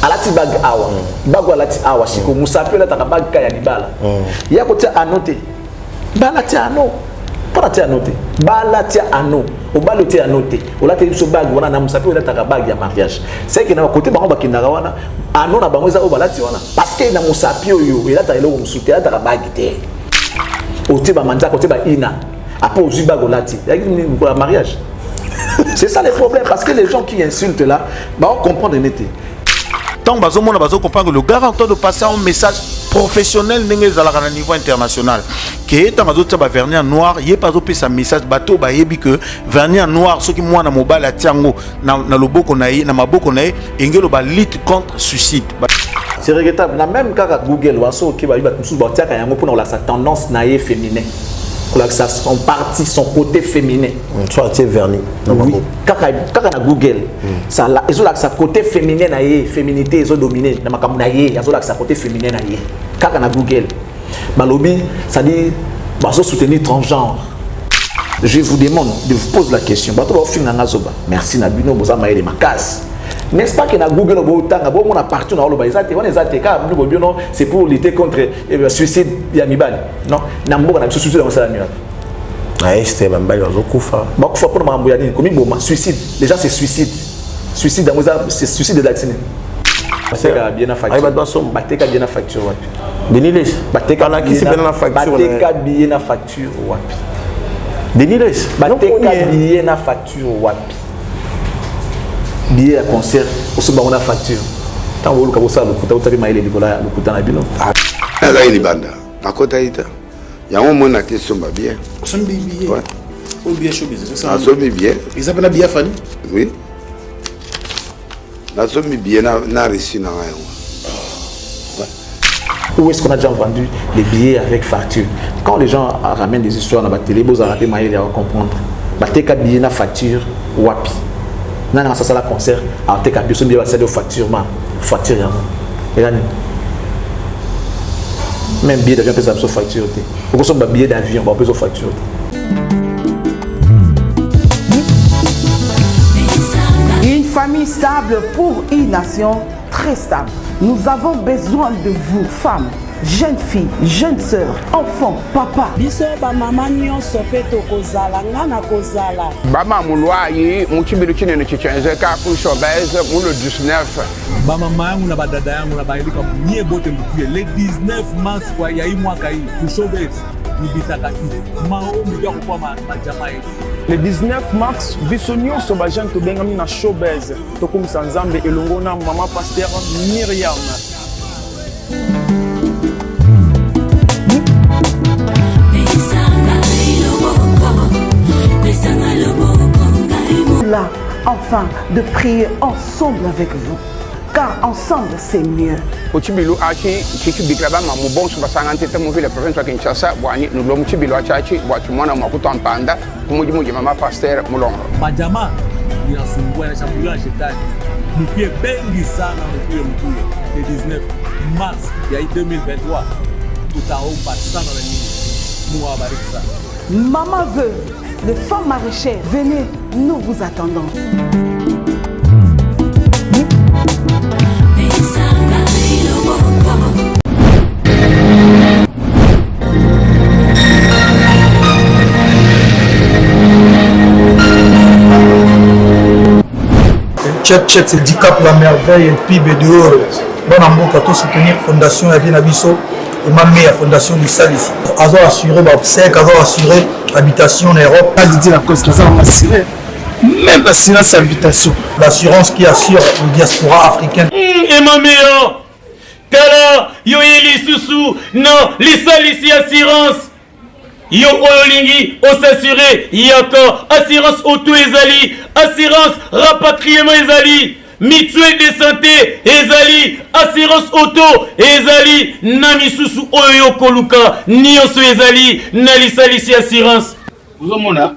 alati bag awa bago alati awa siko musapi la taka bag kaya libala ya ko tia anote bala tia ano para tia anote bala tia ano o balo tia anote o la tia so bag wana na musapi la taka bag ya mariage c'est que na côté bango bakinda wana ano na bango za o bala tia wana parce que na musapi oyo ela ta elo musuti la taka bag te o tia ba manza ko tia ba ina après au bag o lati ya pour mariage. C'est ça le problème parce que les gens qui insultent là bah on comprend de netté. Tant bazo mona bazo comprendre le garanteur de passer un message professionnel n'engage à la niveau international que tant bazo taba vernis noir yé pas au sa message bateau ba yebi que vernis noir ceux qui moi na mobile à tiango na loboko na yi na maboko na yi engelo ba lutte contre suicide. C'est regrettable na même quand Google waso ki ba yi ba tmusu ba tiaka yango pour la sa tendance na yé féminin. Son parti, son côté féminin. Soit tu es vernis. Oui. Quand on a Google, ça ils ont sa côté féminin naie, féminité ils ont dominé. Na makamu naie, ils ont sa côté féminin naie. Quand on a Google, balobi, ça dit, bah so soutenir transgenre. Je vous demande de vous poser la question. Bato ba fin na zoba. Merci na bino boza maele makas. N'est-ce pas que na Google on a partout dans le baïsate on est attaqué c'est pour lutter contre le suicide yamibal non nambo na suicide dans ça nuit ah c'était même pas yo kufa ba kufa pour mambo ya nini komi boma suicide déjà c'est suicide dans c'est suicide de l'accident bateka bien na facture ay ba som bateka bien na facture wapi Beniles bateka la qui c'est bien na facture bateka bien na facture wapi Beniles bateka bien na facture wapi billet à concert aussi on a facture tant vous le ça le coût au mail le coût na bino là il banda à côté ita ya on mona te somba bien somba bien ouais on bien chaud c'est ça somba bien ils appellent bien Fanny oui la somba bien na reçu na où est-ce qu'on a déjà vendu les billets avec facture quand les gens ramènent des histoires dans la télé vous arrêtez mail à comprendre bateka billet na facture wapi nana ça la concert à te cap sur bien de facture et là même billet d'avion peut ça facture ou que son billet d'avion on peut so facture. Une famille stable pour une nation très stable. Nous avons besoin de vous, femmes, jeunes filles, jeunes sœurs, enfants, papa. Biso ba mama nyonso pe to kozala ngana kozala. Bama mulwayi muchibiru chinene chichenze ka ku showbiz mu le 19. Ba mama yangu na badada yangu na bailika mie bote mbuye le 19 mars kwa ya hii mwaka hii ku showbiz ni bitakatifu. Maombi ya kwa majamaa yetu. Le 19 mars, biso nyonso ba jeune to bengami na showbiz. Tokumisa Nzambe elongo na mama pasteur Myriam. Là, enfin, de prier ensemble avec vous. Car ensemble, c'est mieux. Muchibilu achi bikaba ma mubonso basangante te mu ville province wa Kinshasa bwani nulo muchibilu achi bwatu mwana makuta mpanda kumuji mama pasteur mulongo. Majama ni asumbua na shambulia shetani. Mpie bengi sana mpie le 19 mars ya 2023 tutaomba sana na nyinyi. Mungu awabariki sana. Maman veut, les femmes maraîchères, venez, nous vous attendons. Tchèque, c'est 10 cap la merveille et puis dehors. Bon en bon pour soutenir Fondation Avien Abisso et ma meilleure Fondation du Sal ici. Ils ont assuré l'obsèque, ils ont assuré l'habitation en Europe. Pas dit la cause qu'ils ont assuré. Même l'assurance habitation. L'assurance qui assure la diaspora africaine. Et ma meilleure, Kala, Yoeli Soussou, non, les Sal ici assurance. Yo olingi on s'assurer yako assurance auto ezali assurance rapatriement ezali mutuelle de santé ezali assurance auto ezali na misusu oyo koluka nyonso ezali na lisalisi assurance uzomona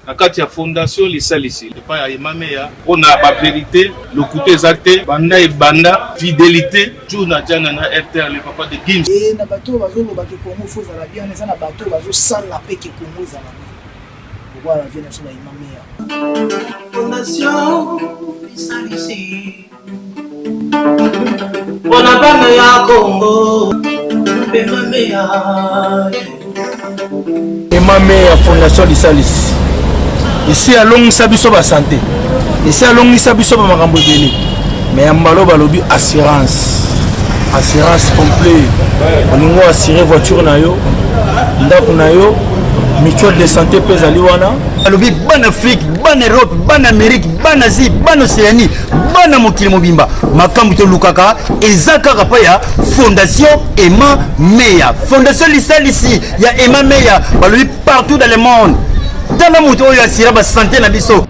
na kati ya fondation lisalisi epai ya emameya mpona bavérité lokuta eza te banda ebanda fidélité jour na jana na RTR le papa de Gims na bato bazoloba ke Congo faut ezala bien eza na bato bazosala mpe ke Congo ezala bien voilà vient sur la emameya fondation lisalisi Wana bana ya Congo. Emameya. Emameya Fondation Lisalis. Ici à Longisa biso ba santé. Ici à Longisa biso ba makambo ebele. Mais ambalo balobi assurance. Assurance complet. Olingo assurer voiture na yo. Ndako na yo. Mutuelle de santé pesa liwana. Balobi ban Afrique, ban Europe, ban Amérique, ban Asie, ban Océanie, ban mokili mobimba. Makambu to lukaka ezaka kapa ya Fondation Emma Meya. Fondation Lisalisi ya Emma Meya. Balobi partout dans le monde. Dans la moto ya sira ba santé na biso.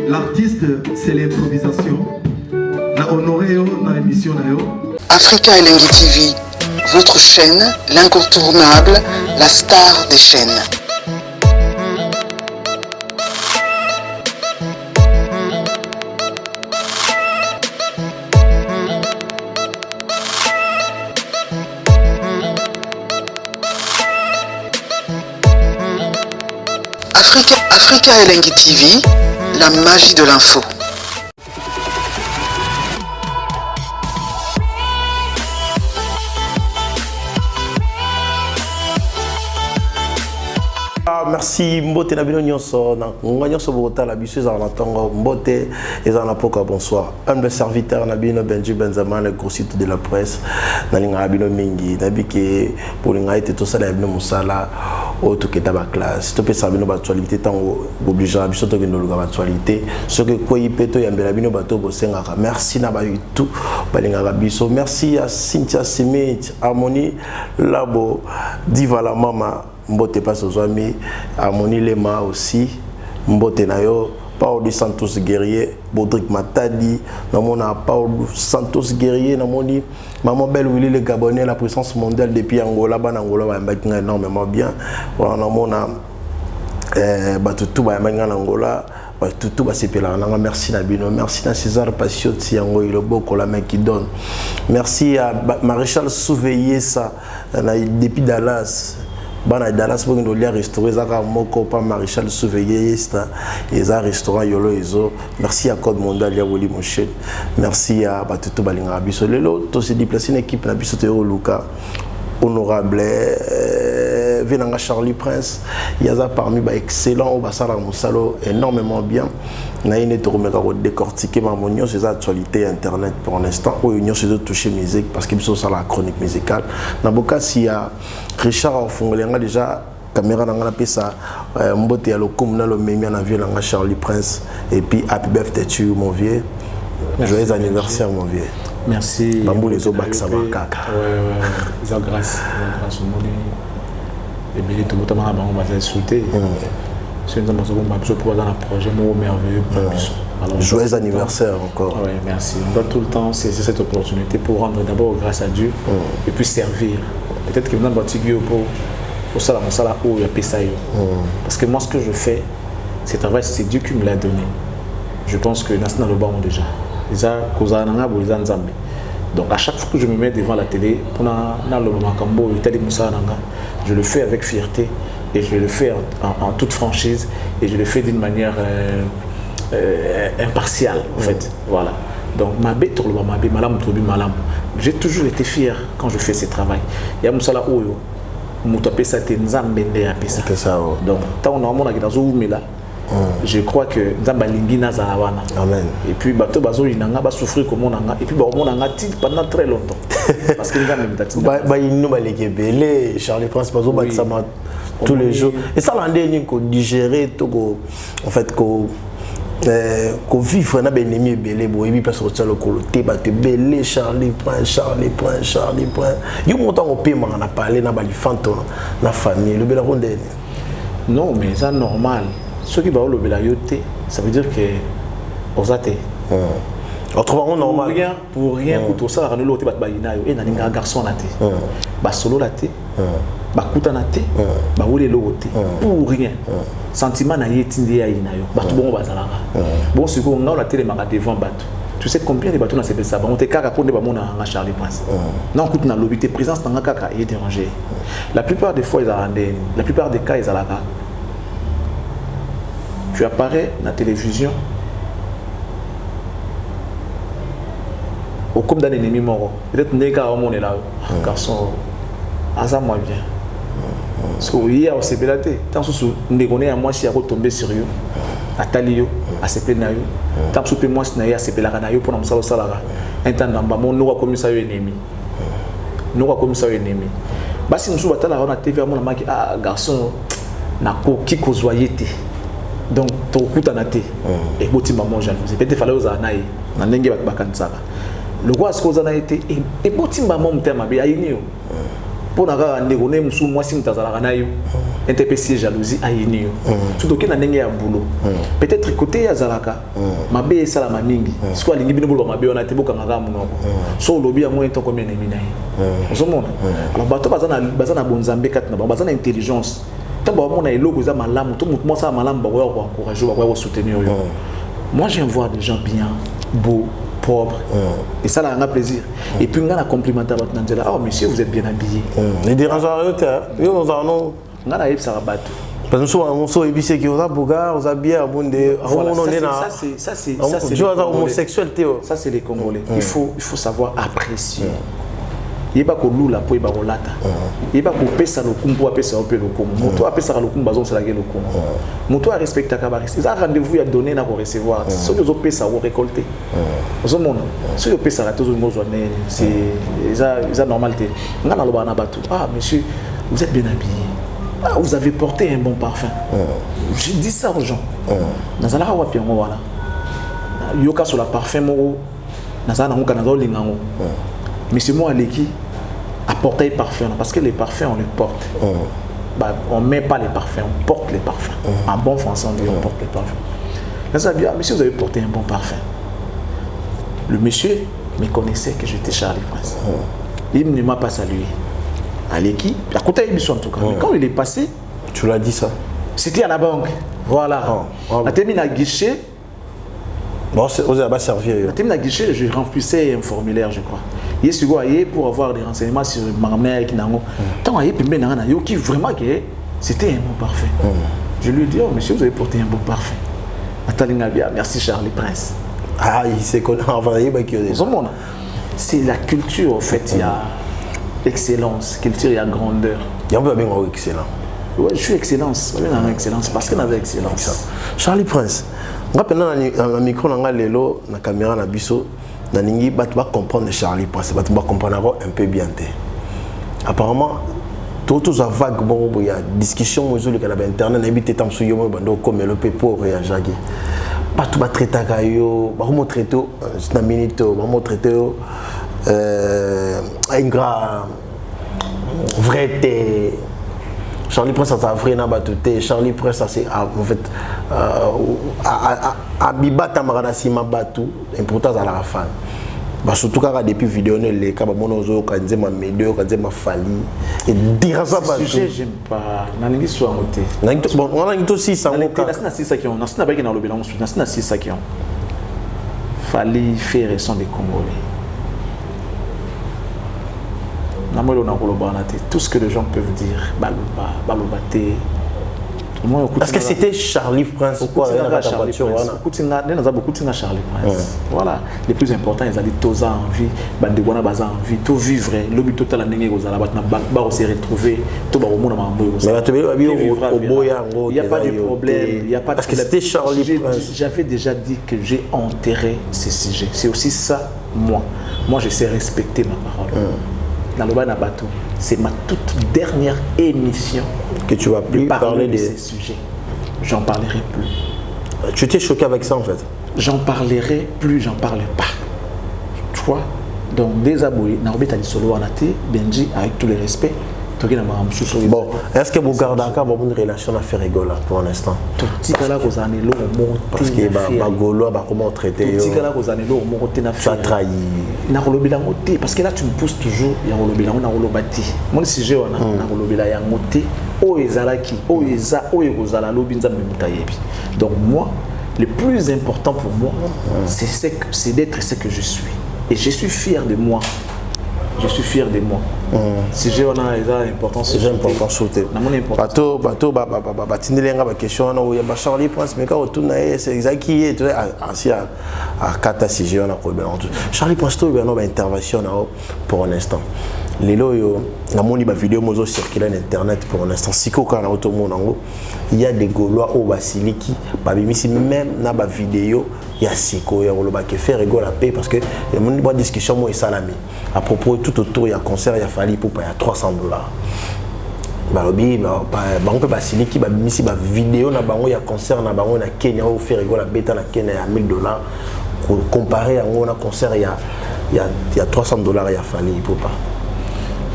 L'artiste, c'est l'improvisation. Na honoré dans l'émission. Africa Elengi TV, votre chaîne, l'incontournable, la star des chaînes. Africa Elengi TV, la magie de l'info. Merci Mbote Nabino Nyonso, Nyonso Bogota, la bisseuse en attendant Mbote et en apoka bonsoir. Humble serviteur Nabino Benji Benzama, le gros site de la presse, Nalinga Nabino Mingi, Nabike, pour l'ingaïté tout ça, Nabino Moussala, autre que dans classe. Tu peux savoir nos actualités, tant obligé à biso to que nos actualités. Ce que quoi il peut to yambela bino bato bosenga. Merci Nabayu tout, Balinga biso. Merci à Cynthia Simit, Harmonie Labo, Diva la Mama. Mbote passe aux amis, Harmonie Lema aussi, Mbote Nayo, Paul Santos Guerrier, Baudric Matadi, Namona Paul Santos Guerrier, Namoni, Maman Belle Willy le Gabonais, la puissance mondiale depuis Angola, Angola va énormément bien. Namona Batutu va Angola. Tout va se péler. Merci Nabino, merci à César Passioti, le beau la qui donne. Merci à Maréchal Souveillé ça depuis Dallas. Bana Dallas pour nous les restaurer zaka moko pa Maréchal Souveillé ça et un restaurant yolo ezo. Merci à Code Mondial ya woli mon cher. Merci à Batutu Balinga biso lelo to se déplacer une équipe na biso te Luka honorable Venanga Charlie Prince yaza parmi ba excellent au basala musalo énormément bien na ine to remeka ko décortiquer mamonio ces actualités internet pour l'instant ou union se toucher musique parce que biso ça la chronique musicale na boka si ya Richard Ofungolenga déjà caméra nanga pesa mbote ya lokum na lo memi na Venanga Charlie Prince et puis happy birthday to you mon vieux. Joyeux anniversaire mon vieux. Merci. Bambou les obak ça va kaka. Ouais. Grâce au monde. Et bien tout le monde va s'insulter. C'est une pour un projet merveilleux. Joyeux anniversaire encore. Oui, merci. On doit tout le temps saisir cette opportunité pour rendre d'abord grâce à Dieu et puis servir. Peut-être que nous avons pour ça, où il y a Pessayo. Parce que moi, ce que je fais, c'est Dieu qui me l'a donné. Je pense que nous sommes dans le bon déjà. Donc à chaque fois que je me mets devant la télé, je le fais avec fierté et je le fais en toute franchise et je le fais d'une manière impartiale en fait. Voilà. Donc j'ai toujours été fier quand je fais ce travail. Il y a donc tant on a je crois que Amen. Et puis bato bazo inanga ba souffrir comme on a et puis ba on a pendant très longtemps parce que nous ba ino ba lekebele Charlie Prince bazo ba sama tous les jours. Et ça, l'année, qu'on digérer, en fait, qu'on vivre na benemi belé boyebi parce que le coloté ba te belé Charlie Prince. Yo montant au paiement on a parlé na bali fanto na famille le bela ronde. Non mais ça normal. Ce qui va le bela yoté, ça veut dire que osate. Autrement normal. Pour rien pour ça la l'autre ba ina yo et na ninga garçon na te. Ba solo la te. Ba kuta na te. Ba wole lo te. Pour rien. Sentiment na yetindi ya ina yo. Ba tout bon bazalaka. Bon c'est qu'on a la télé manga devant bateau. Tu sais combien de bateaux na c'est ça. On te kaka pour ne pas mona na Charlie Prince. Non écoute na lobby tes présence na kaka est dérangé. La plupart des fois ils arrendent. La plupart des cas ils alaka. Tu apparais na télévision. Au comme d'un ennemi mort. Peut-être nega au monde là. Garçon asa moi bien. Parce que hier on s'est belaté. Tant sous négoné à moi si à retomber sur eux. À Talio, à se plaindre yo. Tant sous moi si na ya se pelaka na yo pour nous salara. Entendre ba mon no comme ça ennemi. No comme ça ennemi. Ba si nous batala on a TV à mon maki ah garçon na ko ki ko zoyete. Donc to kuta na te. Et boti maman jalousie. Peut-être fallait aux anaï. Na ndenge ba kansaka. Le roi ce qu'on a été et boti maman mtema be ayini yo. Pour naga négoné musu moi si mtazala na yo. NTPC jalousie ayini yo. Surtout que na ndenge ya boulot. Peut-être côté ya zalaka. Mabe sala mamingi. Siko alingi bino bolo mabe on a te boka ngaka munoko. So lobi ya moins ton combien ennemi na yo. Ozomona. Alors bato bazana bonzambe kat na bazana intelligence. Tamba mona eloko za malamu tout mutu mo sa malamu ba ko encourager ba ko soutenir yo. Moi j'aime voir des gens bien, beaux, propres. Et ça là un plaisir. Et puis on a complimenté votre nandela. Oh monsieur vous êtes bien habillé. Les dérangeants yo nous en on a ça rabattu. Parce que souvent on soit ébissé qui on a boga, on a bien abondé. Ça c'est homosexualité. Ça c'est les Congolais. Il faut savoir apprécier. Il n'y a pas que l'oula pour y avoir lata. Il n'y a pas que pesa le kumbo pesa opé le kumbo. Moto a pesa le kumbo bazon c'est la gueule le kumbo. Moto a respecté ta cabaret. Ils ont rendez-vous à donner na pour recevoir. Ceux qui ont pesa ou récolter. Aux hommes, ceux qui ont pesa la tous les mots c'est ça normalité. On a le bana batou. Ah monsieur, vous êtes bien habillé. Ah vous avez porté un bon parfum. Je dis ça aux gens. Nazala wa pia voilà. Yoka sur la parfum mo. Nazala na ngana zo lingango. Mais c'est moi qui apporte les parfums parce que les parfums on les porte. On ne met pas les parfums, on porte les parfums. En bon français on dit on porte les parfums. Là ça dit monsieur vous avez porté un bon parfum. Le monsieur me connaissait que j'étais Charlie Prince. Il ne m'a pas salué. À l'équipe, à côté de en tout cas. Mais quand il est passé, tu l'as dit ça. C'était à la banque. Voilà. On a terminé à guichet. Bon, c'est osé à servir. On a terminé à guichet, je remplissais un formulaire, je crois. Il est pour avoir des renseignements sur ma mère qui n'a pas. Qui vraiment c'était un bon parfum. Je lui ai dit, oh monsieur, vous avez porté un bon parfum. Merci Charlie Prince. Ah, il s'est connu en vrai. C'est la culture, en fait, il y a excellence, culture, il y a grandeur. Il y a un peu excellent. Oui, je suis excellence. Je suis excellence parce qu'on avait excellence. Charlie Prince, je rappelle dans le micro, dans la caméra, dans le biseau, dans le tu vas comprendre Charlie Prince, tu vas comprendre un peu bien. Apparemment, tout ça vague, bon, il y a discussion, il y a internet, il y a des temps sur le comme le pour réagir. Pas tout va traiter à yo, va vous traiter c'est une minute, va vous traiter ingrat, vrai. Charlie Prince ça vrai na batute Charlie Prince ça c'est en fait à bibata marana sima batu importance à la fan bah surtout quand depuis vidéo ne les ka ba monozo ka nzema medio ka nzema fali et dire ça pas sujet j'aime pas na ningi so ngote na ngi bon on a ngi to 600 ka na 600 qui on na ba ki na lobela on na 600 qui on fali faire son des Congolais. Tout ce que les gens peuvent dire, est-ce que c'était Charlie Prince ou quoi? Charlie Prince. Voilà. Les plus importants, ils ont dit tous envie, bandegwana baza envie, tout vivre, le but total en négo zala batna ba se retrouver, tout ba omona mambo. Il n'y a pas de problème, il y a pas de. Parce que c'était Charlie Prince. J'avais déjà dit que j'ai enterré ces sujets. C'est aussi ça moi. Moi je sais respecter ma parole. Dans le Banabatou, c'est ma toute dernière émission Que tu vas plus parler de ces sujets. J'en parlerai plus. Tu étais choqué avec ça en fait? J'en parlerai plus, j'en parle pas. Tu vois? Donc, désaboué, Narobi t'a dit solo en athée, Benji, avec tous les respects. Bon, est-ce que vous gardez encore une relation à faire rigoler pour l'instant? Parce que Bagolo va comment traiter? Tu as trahi. Parce que là tu me pousses toujours. Mon sujet donc moi, le plus important pour moi, c'est d'être ce que je suis. Et je suis fier de moi. Je suis fier de moi. Si j'ai une importance, c'est important sauter. Bateau, tindelenga question na ya Charlie Prince mais quand on c'est exact qui est assis à kata si j'ai un problème. Charlie Prince to une intervention pour un instant. Lelo yo na moni ba vidéo mozo circuler sur internet pour un instant siko kana auto monango il y a des Gaulois au basiliki ba bimisi même na ba vidéo ya siko ya loba ke faire rigole la paix parce que il y a une bonne discussion moi et salami à propos tout autour il y a concert il y a fallu pour payer $300 balobi ba on peut basiliki ba bimisi ba vidéo na bango ya concert na bango na Kenya au faire rigole la bêta na Kenya ya $1000 comparé à un concert il y a $300 il y a fallu pour pas.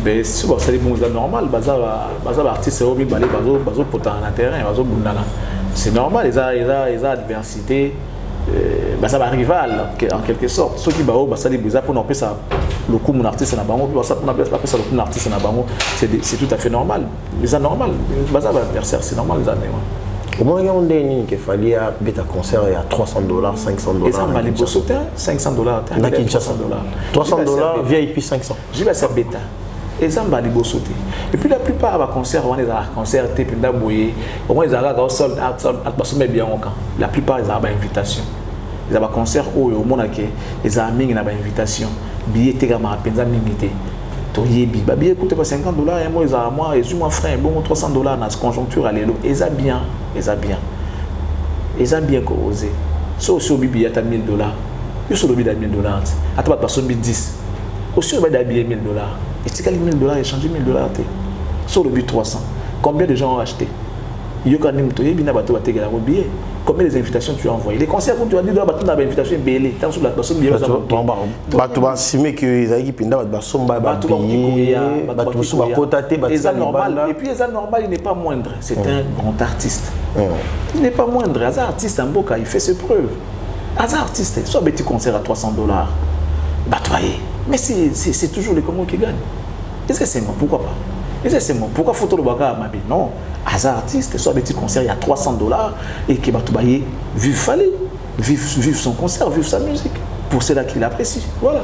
Mais si vous savez bon c'est normal bazar artiste au balé bazo potan na terrain bazo bundana c'est normal les adversité ça va rival en quelque sorte ceux qui bao ça les bizarre pour n'empêcher ça le coup mon artiste na bango puis ça pour n'empêcher pas ça le coup mon artiste na bango c'est tout à fait normal les normal bazar adversaire c'est normal les années. Comment il y a un dernier qui fallait à un concert il y a $300 $500 et ça va les bosser $500 na Kinshasa $300 VIP 500 j'y vais ça bêta. Et ça va sauter. Et puis la plupart des concerts, on est à concert, au moins ils ont sol, bien au camp. La plupart ils ont une invitation. Ils ont un concert où au monde ils ont une invitation. Billet tégalement penza limité. To yebi, billet coûte pas $50 et moi ils ont moi et moi frère bon $300 dans cette conjoncture à l'élo. Ils ont bien causé. Sauf au billet à $1000. Ils sont au billet à $1000. À toi personne 10. Aussi au billet à $1000. Et si quelqu'un $1000 échanger $1000 sur le but 300, combien de gens ont acheté? Combien de invitations tu as envoyées? Les concerts où tu as dit dans la invitation belé, tant sur la personne bien et puis les normal il n'est pas moindre, c'est un grand artiste. Il n'est pas moindre, un artiste en Boca, il fait ses preuves. Un artiste, soit petit concert à $300. Mais c'est toujours les Congolais qui gagnent. Est-ce que c'est moi? Pourquoi pas? Est-ce que c'est moi? Pourquoi photo le bagarre ma vie? Non. Hasard artiste, soit petit concert, il y a $300 et qui va tout bailler, vive son concert, vive sa musique. Pour cela qu'il apprécie. Voilà.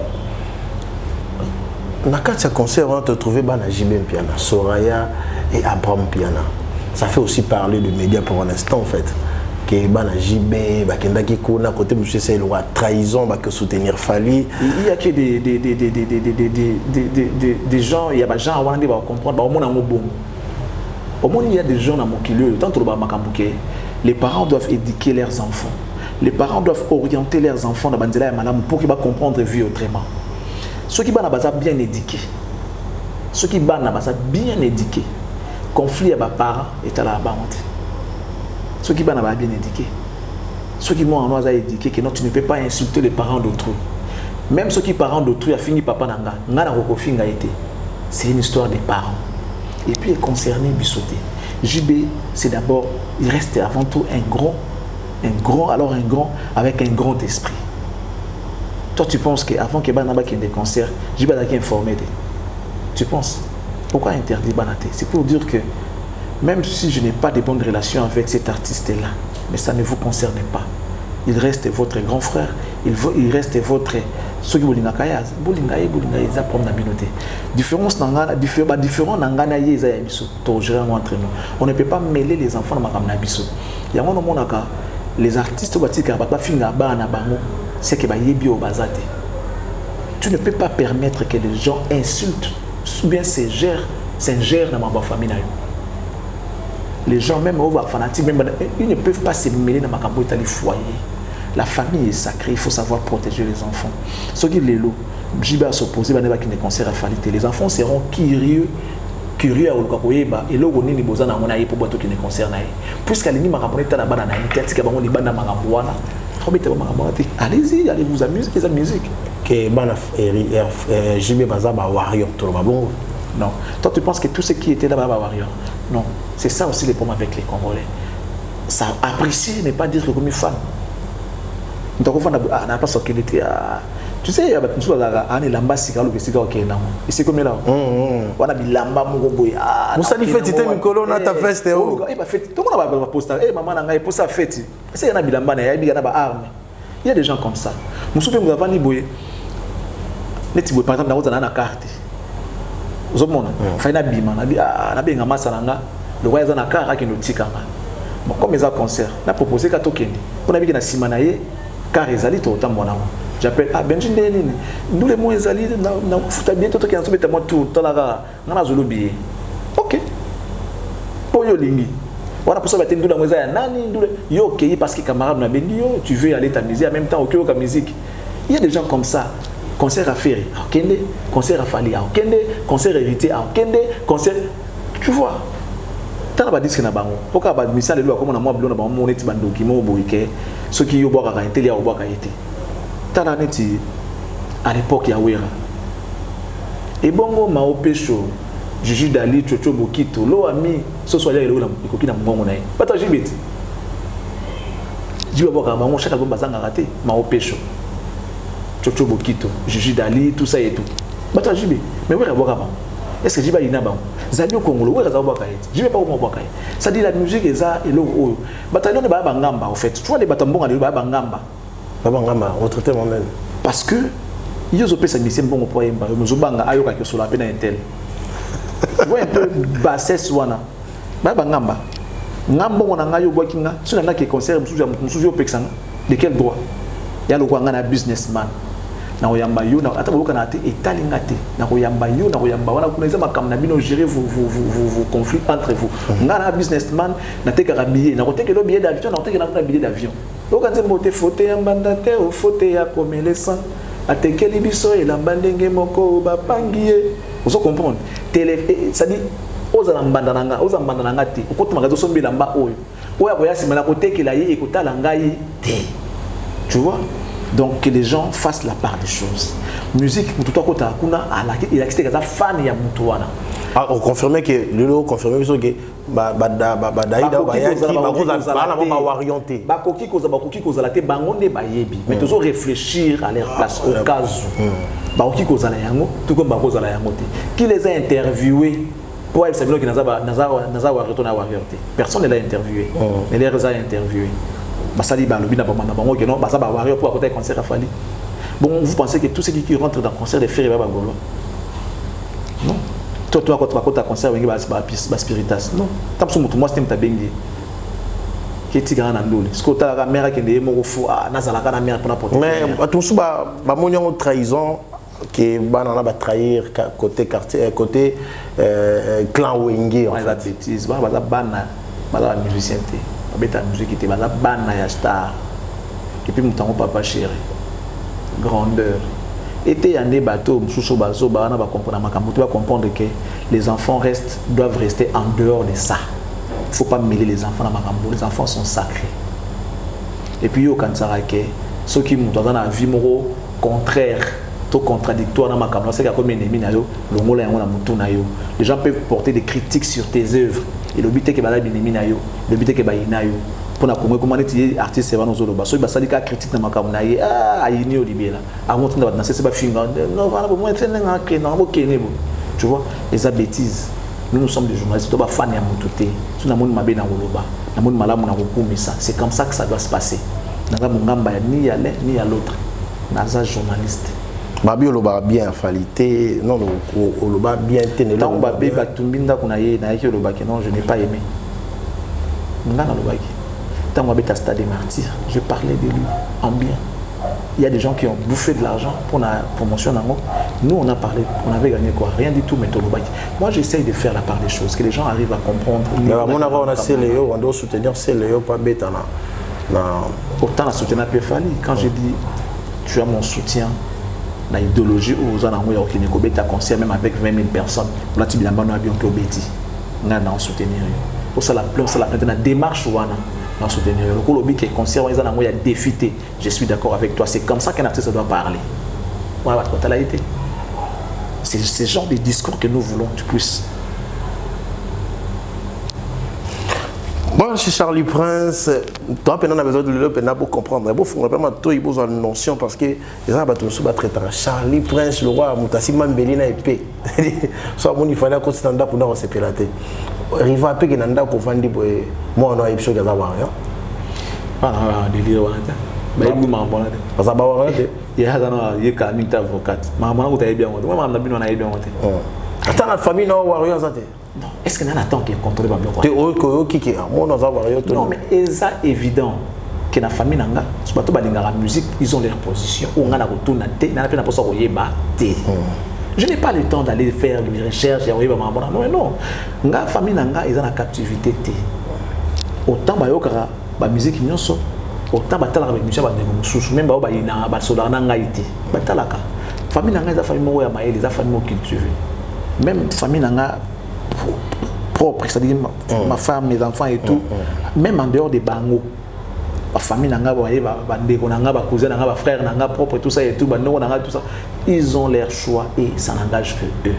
Dans ce concert, on va te trouver JB Piana, Soraya et Abraham Piana. Ça fait aussi parler de médias pour un instant en fait. Que JB, Bakendaki Kona, côté M. c'est la trahison, que soutenir Fali. Il y a que des gens, il y a des gens qui vont comprendre, au moins il y a des gens dans mon kilo, tant que les parents doivent éduquer leurs enfants. Les parents doivent orienter leurs enfants dans Bandela et Malam pour qu'ils comprennent la vie autrement. Ceux qui sont bien éduqués, ceux qui sont bien éduqués, conflit avec les parents est à la bande. Ceux qui sont bien éduqués, ceux qui m'ont éduqué que non, tu ne peux pas insulter les parents d'autrui. Même ceux qui sont parents d'autrui a fini papa nanga, c'est une histoire des parents. Et puis est concerné Bissoté. JB, c'est d'abord, il reste avant tout un grand avec un grand esprit. Toi tu penses qu'avant que Banaba ait des concerts, JB a informé. Tu penses? Pourquoi interdire Banaté? C'est pour dire que même si je n'ai pas de bonnes relations avec cet artiste-là, mais ça ne vous concerne pas. Il reste votre grand frère, il reste votre... Ce qui est différence différent entre nous. On ne peut pas mêler les enfants dans ma biso. Il y a un moment les artistes c'est que tu ne peux pas permettre que les gens insultent ou bien s'ingèrent dans ma famille. Les gens même fanatiques ils ne peuvent pas se mêler dans ma foyer. La famille est sacrée, il faut savoir protéger les enfants. Ce qui est l'eau, JB a s'opposé, qui ne concert à falité. Les enfants seront curieux curieux au Lukakoyeba et logo nini bozana ngona yi pour bato qui ne concerne ay puisque alini makambo na bana na tika bango ni bana makambo wana robita makambo ati allez-y allez vous amuser que ça musique que bana JB baza ba warrior to ba bongo. Non, toi tu penses que tout ce qui était là-bas ba warrior. Non, c'est ça aussi les problèmes avec les Congolais. Ça apprécier n'est pas dire que comme une fan. Donc on n'a pas ce qu'il était à tu sais, il y a des choses à lamba si kalu besika ok na et c'est comme là on a bilamba mongo boy ah Moussa ni fête te mikolo na ta feste oh eh ba fête tout le monde va poster eh maman na ngai poster fête c'est na bilamba na ya bi na ba arme il y a des gens comme ça Moussa pe ngava ni boy neti boy par exemple na carte zomona fa na bima na bi na benga masalanga le roi na carte qui nous tikanga bon comme les concert na proposé ka tokendi on a bi na simana ye car ezali to tambona j'appelle ah Benji nini nous les mots ezali na futa bientôt to kanso beta mo tout tala ngana zolobi OK poyo lingi wana poso bata ndula mweza ya nani ndule yo OK parce que camarade na bengi yo tu veux aller t'amuser en même temps OK au musique il y a des gens comme ça concert à faire Kende concert à Fali Kende concert hérité Kende concert tu vois tala ba disque na bango poka ba misale lo comme na mo bilo na bango mo neti bandoki mo boike ceux qui yo boka ka inteli ya boka yete Taraneti à l'époque ya Wera et bongo Mao Pécho Jiji Dali Chocho Bokito lo ami ce soit là il est koki na mongo na bata jibiti jiba boka bango chaque album bazanga raté Mao Pécho Chocho Bokito Jiji Dali tout ça et tout bata jibi mais Wera boka bango est-ce que jiba ina bango Zabio Congolo Wera za boka yete jibe pas mo boka ça dit la musique eza et lo bataillon de ba ngamba en fait tu vois les batambonga de ba ngamba retraité moi-même parce que ils ont payé sa mission bon pour yemba nous banga ayoka que sur la peine intel voyez un peu bassesse wana ba ngamba ngambo wana ngayo bokinga sur na ke concert musujo pexanga de quel droit ya lo kwanga na businessman na oyamba yo na ata boka na te etalinga te na oyamba yo na oyamba wana kunaiza makam na bino gérer vos conflits entre vous ngana businessman na te karabier na kote ke lo billet d'avion na kote ke na billet d'avion donc quand vous te faute en bandate au faute ya comme les sang atekeli biso et la bandenge moko ba pangié vous comprendre télé ça dit aux ambandananga te okotuma gazo sombi lamba oyo oya boya simana kote ke la ye ekotala ngai te tu vois donc que les gens fassent la part des choses musique tout kota kuna ala il a quitté kaza fan ya mutu wana on confirmait que le confirmait que daïda bayaki ba orienté bakoki koza la te bangonde bayebi mais toujours réfléchir à leur place au cas où bakoki koza la yango tout comme bakoza la yango te qui les a interviewés pour elle savoir que naza retourner à orienté personne ne l'a interviewé mais les a interviewé basali ba lobi na bamana bango que non basa ba warrior pour côté concert à Fali bon vous pensez que tout ce qui rentre dans concert de faire ba golo non toi quand tu concert wengi ba spiritas non tam so mutu moi stem ta bengi qui tigana na ndoli skota la mère qui ndé moko fu na zala kana mère pour n'importe mais tout ba monyo trahison que banana ba trahir côté quartier côté clan wengi en fait bêtise ba bana ba musicien té beta musique était bana bana ya star et puis mutango papa chéri grandeur était yandé bateau mususu bazo bana ba comprendre makambo tu vas comprendre que les enfants doivent rester en dehors de ça. Il faut pas mêler les enfants dans makambo, les enfants sont sacrés. Et puis yo kansara ke ceux qui nous dans la vie moro contraire tout contradictoire dans makambo c'est comme ennemi na yo longola yango na mutu na yo. Les gens peuvent porter des critiques sur tes œuvres et le but est que bala binemi na yo, le but est que ba ina yo. Pour na kongo comment est artiste va nous oloba so ba salika critique na makambo na ye ayini olibela avant de danser c'est pas finga non voilà pour moi c'est un que non bokene bo tu vois les bêtises nous sommes des journalistes to ba fan ya mututé so na moni mabe na oloba na moni malamu na kokumisa c'est comme ça que ça doit se passer na ngamba ya ni ya l'un ni ya l'autre naza journaliste babi oloba bien falité non oloba bien tenelo tant babe batumbinda kuna ye na yeki oloba que non je n'ai pas aimé ngana lobaki. Dans mon stade des martyrs, je parlais de lui en bien. Il y a des gens qui ont bouffé de l'argent pour la promotion. Nous, on a parlé, on avait gagné quoi? Rien du tout, mais moi, j'essaye de faire la part des choses, que les gens arrivent à comprendre. Mais à mon avis, on a Céléo, on doit soutenir Céléo, pas bêta. Autant la soutenir Péfali. Quand j'ai dit, tu as mon soutien, la idéologie où on a qui ne commet un concert même avec 20 000 personnes. On a dit bien que Betty, on a soutenir. Pour ça la démarche ou on soutenir. Le lobby qui est concert, on a défité. Je suis d'accord avec toi. C'est comme ça qu'un artiste doit parler. Voilà, quand elle a été. C'est ce genre de discours que nous voulons que tu puisses. Bon, chez Charlie Prince, toi, on a besoin de le pour comprendre. Il faut vraiment tout, il faut une notion parce que les gens sont très Charlie Prince, le roi, Moutassi Mambelina épée. Soit il fallait qu'on s'entende pour nous se pélater. Riva Pé qui n'a pas pour vendre pour moi, on a eu chose à voir. Ah, délire, mais il m'a bon. Parce que il y a un avocat. Maman, vous avez bien. Moi, maman, on a bien. Attends, la famille, non, warriors, non, est-ce qu'il y a un temps qui est contrôlé par le bloc? Non, mais c'est évident que la famille n'a pas la musique, ils ont leur position. On a retourné je n'ai pas le temps d'aller faire des recherches. Non, la famille n'a pas la captivité. Autant la musique, autant la musique, même la famille n'a pas famille cultivée. Même famille n'a propre, c'est-à-dire ma femme, mes enfants et tout, même en dehors des bangos, ma famille, ma cousin, ma frère, ma propre, tout ça et tout, tout ça, ils ont leur choix et ça n'engage que eux.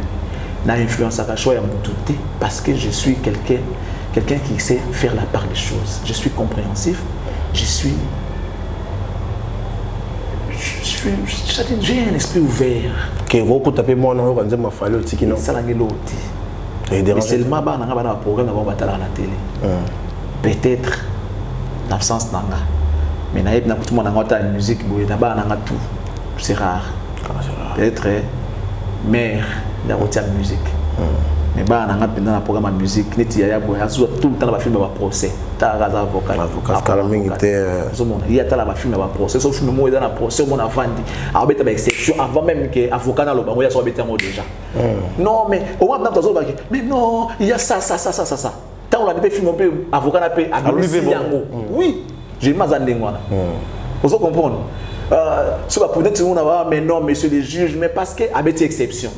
N'a influence à la choix parce que je suis quelqu'un qui sait faire la part des choses. Je suis compréhensif, j'ai un esprit ouvert. Que vous tapez moi non quand ma fallu tiki non. Ça l'angle l'autre. Et seulement ba nanga ba na programme na ba tala na télé. Peut-être l'absence nanga. Mais na yeb na tout le monde nanga musique boye na ba nanga tout. C'est rare. Peut-être mère na rotia musique. Mais ba nanga pendant na programme musique neti ya boye azu tout le temps ba film ba procès. Ta raza avocat Kalamingi était il y a la film ba procès sauf film mo dans la procès mon avandi avec une exception avant même que avocat na lo bango ya so beta mo déjà. Non mais au moins dans zo ba mais non il y a ça tant on a des films un peu avocat na pe yango. Oui, j'ai pas zandengwana. Vous comprenez ce va peut-être on va mais non monsieur le juge mais parce que avec exception.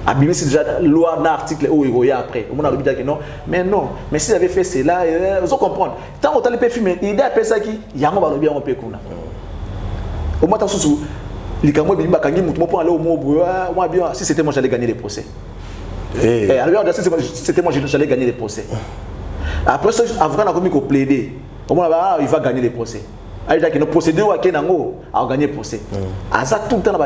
Abîmer c'est déjà loi d'un article où il y a après. On a dit que non, mais si j'avais fait cela, vous comprenez. Tant qu'on t'a les filmer, il a fait ça qui, il y a un va bien on peut qu'on a. Au moins tant sous, les camots bimba kangi mutumo pour aller au mot moi bien si c'était moi j'allais gagner les procès. Et alors si c'était moi j'allais gagner les procès. Après ça avocat n'a commis qu'au plaider. Au moins il va gagner les procès. Il y a des procédures qui ont gagné le procès. Aza tout le temps il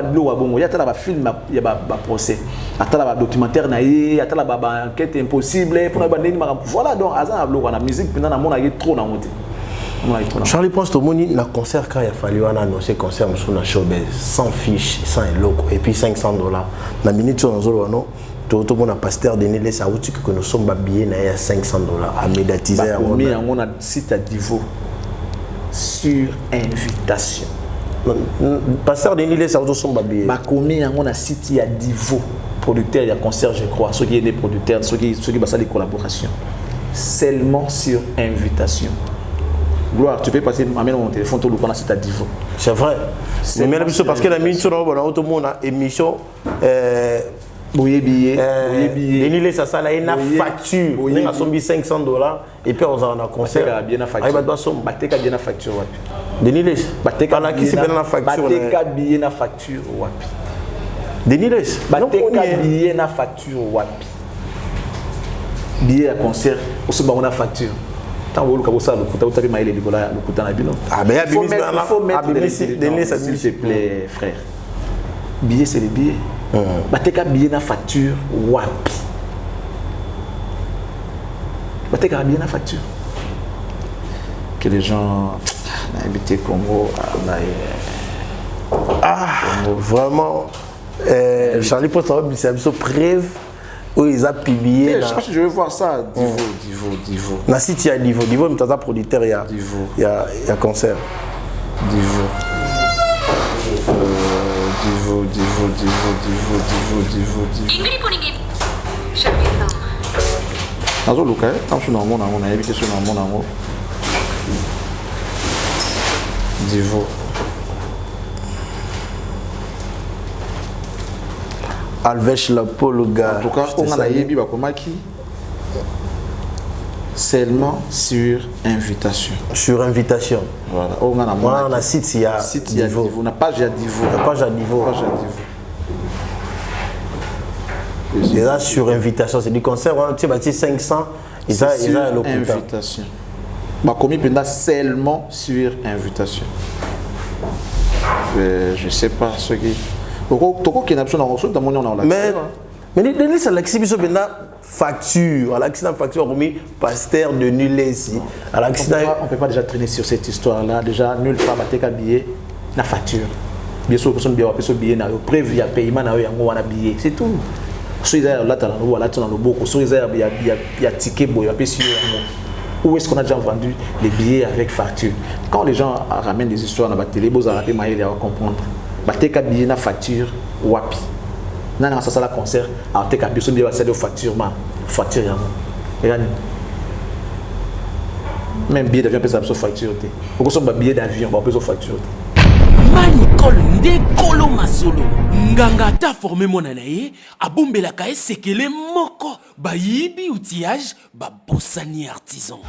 y a des films, il y a des procès, il y a des documentaires, il y a des enquêtes impossibles. Voilà donc Aza la musique, il y a trop dans le Charlie Prince, tout le monde a un concert quand il a fallu annoncer un concert sur la showbiz, sans fiche, sans logo, et puis $500. La minute sur nous, tout le monde a pasteur de Nélé, ça veut dire que nous sommes billets à $500 à médiatiser. On a un site à Divo. Sur invitation. Pasteur Denis les autres sont babillés. Ma commune on a cité à Divo, producteur, il y a concert je crois, ceux qui sont des producteurs, ceux qui passent des collaborations. Seulement sur invitation. Gloire, tu peux passer mon téléphone tout le temps à Divo. C'est vrai. Mais même parce que la mission tout le monde a émission Boyer billet. Denis ça ça là une facture. On a sombi $500 et puis on a un concert. Bateka bien na facture wapi. Denis les. Bateka là qui c'est bien na facture. Bateka billet na facture wapi. Denis les. Bateka billet na facture wapi. Billet à concert aussi on a facture. Tant vous le ça le kuta utabi maile likola le kuta na bino. Ah mais il faut mettre Denis ça s'il te plaît frère. Billet c'est les billets. Bateka billet na facture wapi. Bateka billet na facture. Que les gens habité Congo vraiment Charlie Prince c'est un peu preuve où ils ont publié. Je sais pas si je vais voir ça. Divo. Na site il y a Divo mais t'as producteur il y a concert. Divo. Nazo luka tant sur mon on a évité sur mon amour. Divo. Alvèche Lapologa. En tout cas, on a yebi bakomaki seulement sur invitation. Sur invitation. Voilà. On a site il y a niveau. On a page à niveau. La page à niveau. Et là sur invitation, c'est du concert, on a 500. Ils ont invitation. Bah commis pendant seulement sur invitation. Je sais pas ce qui. Mais c'est l'accident de facture. L'accident facture remis pasteur de nul ici. On ne peut pas déjà traîner sur cette histoire-là. Déjà, nul pas battre billet na facture. Bien sûr, personne bien appeler billet na prévu à paiement na yango wana billet. C'est tout. So ils là dans le là dans le beaucoup. So ils il y a ticket boy appeler sur où est-ce qu'on a déjà vendu les billets avec facture. Quand les gens ramènent des histoires dans la télé, vous arrêtez maïs à comprendre. Bateka billet na facture wapi. Nana ça la concert à teka biso bien c'est de facture ma facture yango. Regardez. Même billet d'avion peut ça facture té. Pourquoi son billet d'avion ba besoin facture. Manicol nde kolo masolo nganga ta formé mona na ye abombelaka esekele moko bayibi outillage babosani artisan.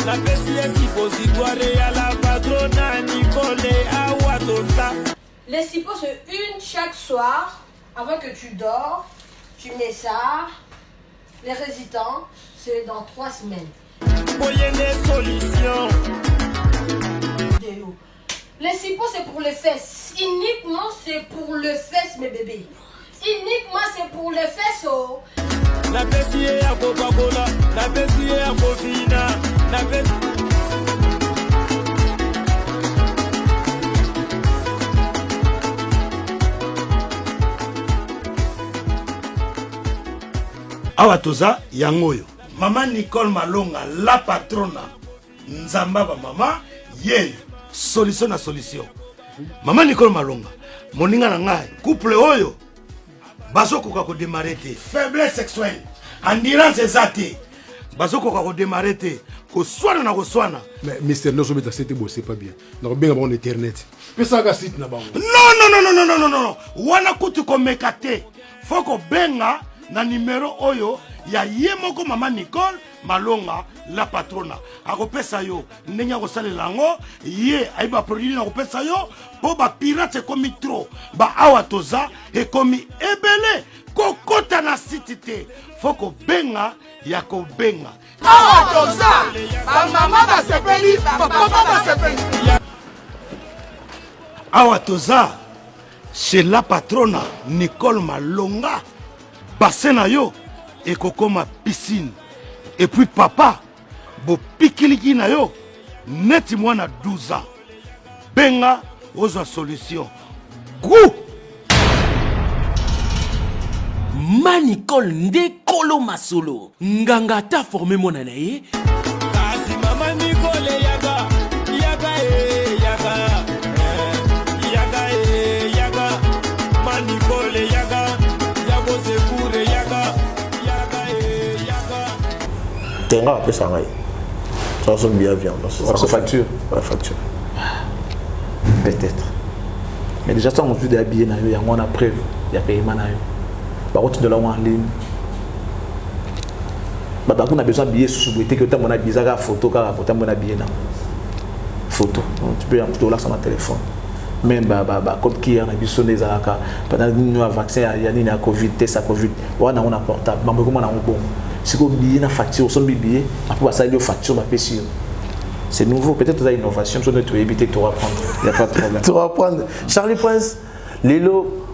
La PCS suppositoire à la patronne Nicole Awatosa. Les sipo c'est une chaque soir avant que tu dors. Tu mets ça. Les résidents, c'est dans 3 semaines. Voyez des solutions. Les sipo c'est pour les fesses. Uniquement c'est pour le fesses mes bébés. Uniquement c'est pour les fesses. Oh. La PCS à Coca-Cola, la PCS à Cofina, la PCS. Awa toza yangoyo Maman Nicole Malonga la patrona nzamba ba mama ye solution na solution. Maman Nicole Malonga moninga na ngai couple oyo bazokoka ko démarrer te faiblesse sexuelle endurance ezate bazokoka ko démarrer te ko swana na ko swana. Mais Mister no someta c'était beau c'est pas bien. Na benga bon internet. Pesa ka site na bango. Non wana kutu ko mekate foko benga na numéro oyo ya yemoko Maman Nicole Malonga la patrona akopesa yo ndenge akosalela yango ye aiba produit na kopesa yo po ba pirate komi trop ba awa toza e komi ebele kokota na site te foko benga ya ko benga awa toza ba mama ba sepeli ba papa ba sepeli awa toza chez la patrona Nicole Malonga bassin na yo et kokoma piscine et puis papa bo pikiliki na yo neti mwana 12 ans benga ozo solution gou Manicol nde kolo masolo nganga ta formé mona na ye kasi Maman Nicole yaga Manicole yaga yago sekure yaga Tenga après ça ngai. Ça sonne bien viande. Ça facture. Ouais, facture. Peut-être. Mais déjà ça on veut d'habiller na yo yango na preuve ya paiement na yo. Par contre de la en ligne. Bah on a besoin de billets sous souhaiter que tu as bizarre photo car pour t'amener billet na. Photo. Tu peux en là sur ton téléphone. Même comme qui a besoin des alaka pendant nous vaccin ya ni na Covid test à Covid. On a portable. Mais comment on a bon. Si vous avez une facture, son billet, après ça, il y a une facture, c'est nouveau. Peut-être que vous avez une innovation, vous devez éviter de tout reprendre. Il n'y a pas de problème. Tout reprendre. Charlie Prince, Lilo,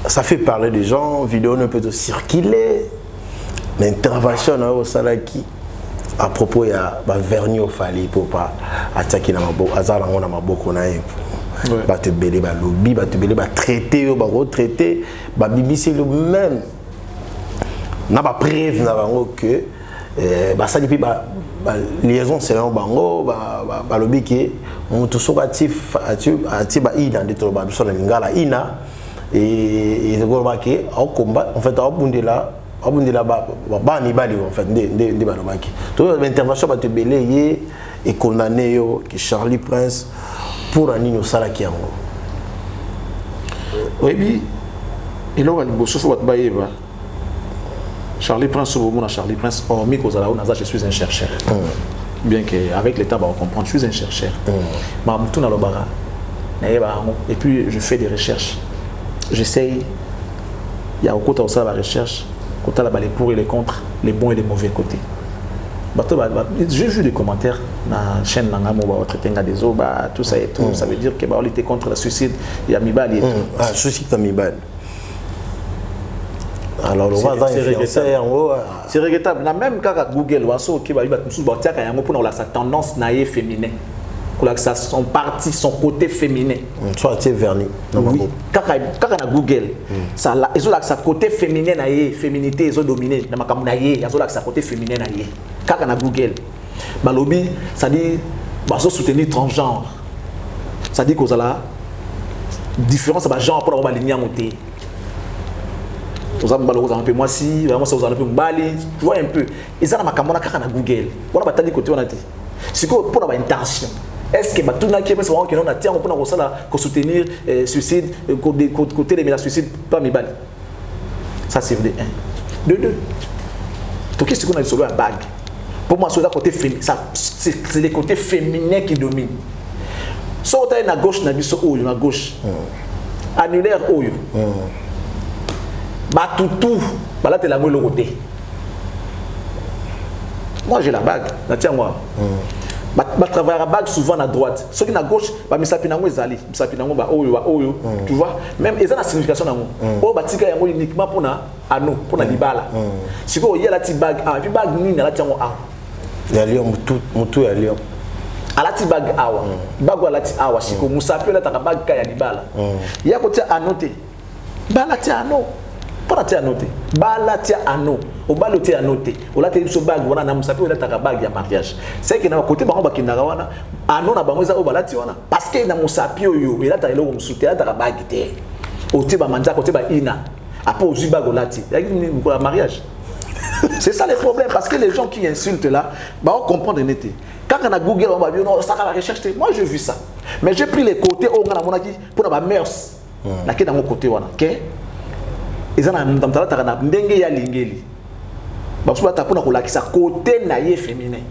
ça fait parler des gens, vidéo ne peut circuler. L'intervention au Salaki, à propos, il y a vernis au fali pour pas attaquer dans ma boue, Azalango dans ma boue qu'on a. Bah te belé, bah lobby, bah te belé, bah traiter, bah retraiter, bah bibi c'est le même. Na ba preuve na bango que ba ça depuis ba liaison c'est un bango ba lobby que on tout sokatif ati ba ina ndito ba biso na lingala ina et le Golbaki au combat en fait au Bundela ba mibali en fait des balobaki toute l'intervention va te belayer et condamné que Charlie Prince pour un nino salaki yango oui et là on va bosser faut baïba Charlie Prince au moment Charlie Prince hormis qu'aux ala je suis un chercheur bien que avec l'état on comprend je suis un chercheur ma mutu na lobara et puis je fais des recherches j'essaye il y a au côté de la recherche côté là les pour et les contre les bons et les mauvais côtés j'ai vu des commentaires dans la chaîne Nangamo des eaux tout ça et tout ça veut dire que on était contre le suicide il y a Mibali et tout suicide à Mibali alors c'est regrettable même quand Google waso qui va pour la tendance naïve féminin son parti, son côté féminin. Soit tu es verni. Oui. Quand on a Google, ça ils ont sa côté féminin naïe, féminité ils ont dominé. Dans ma camouflage, ils ont sa côté féminin naïe. Quand on a Google, balobi, ça dit, bah ça soutenir transgenre. Ça dit qu'on a la différence de genre pour avoir la ligne à monter. Vous avez un peu moi si, vraiment ça vous a un peu bali, tu vois un peu. Ils ont ma camouflage quand on a Google. On a pas dit côté on a dit. C'est quoi pour avoir intention. Est-ce que tout le monde qui est là pour soutenir le suicide, côté des suicides, pas mes balles. Ça c'est de 1. De 2. Donc qu'est-ce qu'on a sur la bague? Pour moi, c'est le côté féminin qui domine. Soit on est à gauche, on est à gauche. Annulaire, on est à tout. Là, tu es la moelle côté. Moi, j'ai la bague. Tiens-moi. Je travaille à la bague souvent à droite. Ceux qui sont à gauche, je suis tu vois, même ils ont la signification. Oh, uniquement pour nous, pour nous libala. Si vous avez la petite bague, puis bague ni la tiens moi. Il y a lion, mutu ya lion. À la petite bague awa, bague à la petite awa. Si vous savez la bague kaya libala. Il y a côté à noter. Bala tia no. Pas tia noter. Bala tia ano. Au balo tia noter. Au la télé sur bague, on a namusapi on a ta bague ya mariage. C'est que na côté ba on ba kinara wana. Ano na bango za au bala tia wana. Parce que na musapi yo, il a ta elo musuté ta bague té. Au tiba manja côté ba ina. Après au bague lati. Il y a un mariage. C'est ça le problème parce que les gens qui insultent là, bah on comprend de netté. Quand on a Google, on va dire non, ça va la recherche. Moi j'ai vu ça. Mais j'ai pris les côtés où on a mon avis pour la mœurs. Là qui est dans mon côté wana. OK? Ils ont dans ta ta ndenge ya lingeli. Bah soit ta pour la qui ça côté naïe féminin.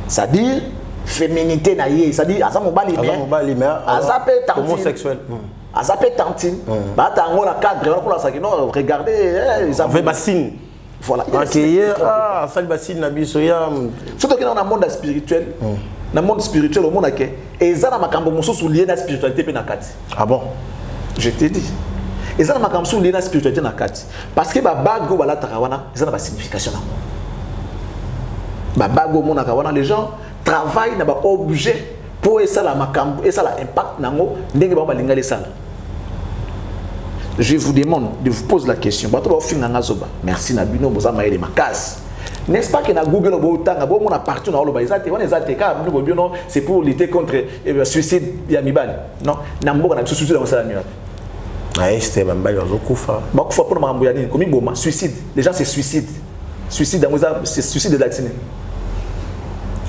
Ça dit féminité naïe, ça dit asa mobali mais asa pe homosexuel. Asa pe tantine. Bah ta on la cadre pour la ça qui non regardez ils ont fait bassine. Voilà. Ah, ça le bassine na biso ya. Surtout que dans le monde spirituel, dans le monde spirituel au monde aké, et ça na makambo mususu lié na spiritualité pe na kati. Ah bon? Je t'ai dit. Et ça na makambo mususu lié na spiritualité na kati. Parce que ba bago bala takawana, ça na ba signification na. Ba bago mona kawana les gens travaillent na ba objet pour ça la makambo et ça la impact nango ndenge ba balinga les sala. Je vous demande de vous poser la question. Merci Nabino Bozama et Makas. N'est-ce pas que na Google on a partout dans le c'est pour lutter contre le suicide Yamibal. Non, Nambo na suicide dans ça nuit. Ah, c'était même pas Yokufa. Bakufa pour Mamboyani, comme Boma, suicide. Les gens c'est suicide. Suicide dans c'est suicide de l'accident.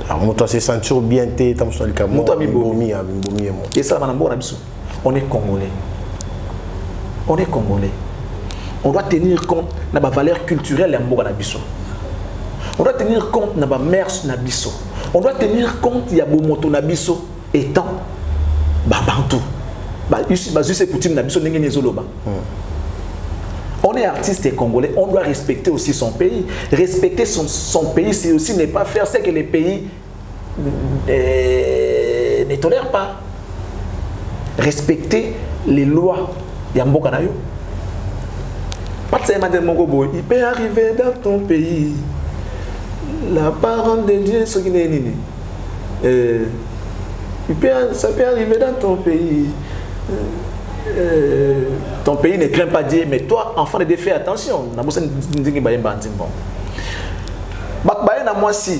Alors moi toi c'est sentir bien té tam sur le camo. Et ça Nambo na biso. On est congolais. On est congolais. On doit tenir compte de la valeur culturelle de Nabiso. On doit tenir compte de la mœurs Nabiso. On doit tenir compte de la moto Nabiso étant Bantou. On est artiste et congolais, on doit respecter aussi son pays. Respecter son pays, c'est aussi ne pas faire ce que les pays ne tolèrent pas. Respecter les lois. Il peut arriver dans ton pays la parole de Dieu ce qui n'est ni ça peut arriver dans ton pays ton pays ne craint pas Dieu mais toi enfant de Dieu fais attention na bossa ndingi ba yemba ntimbo bakbaye na moi si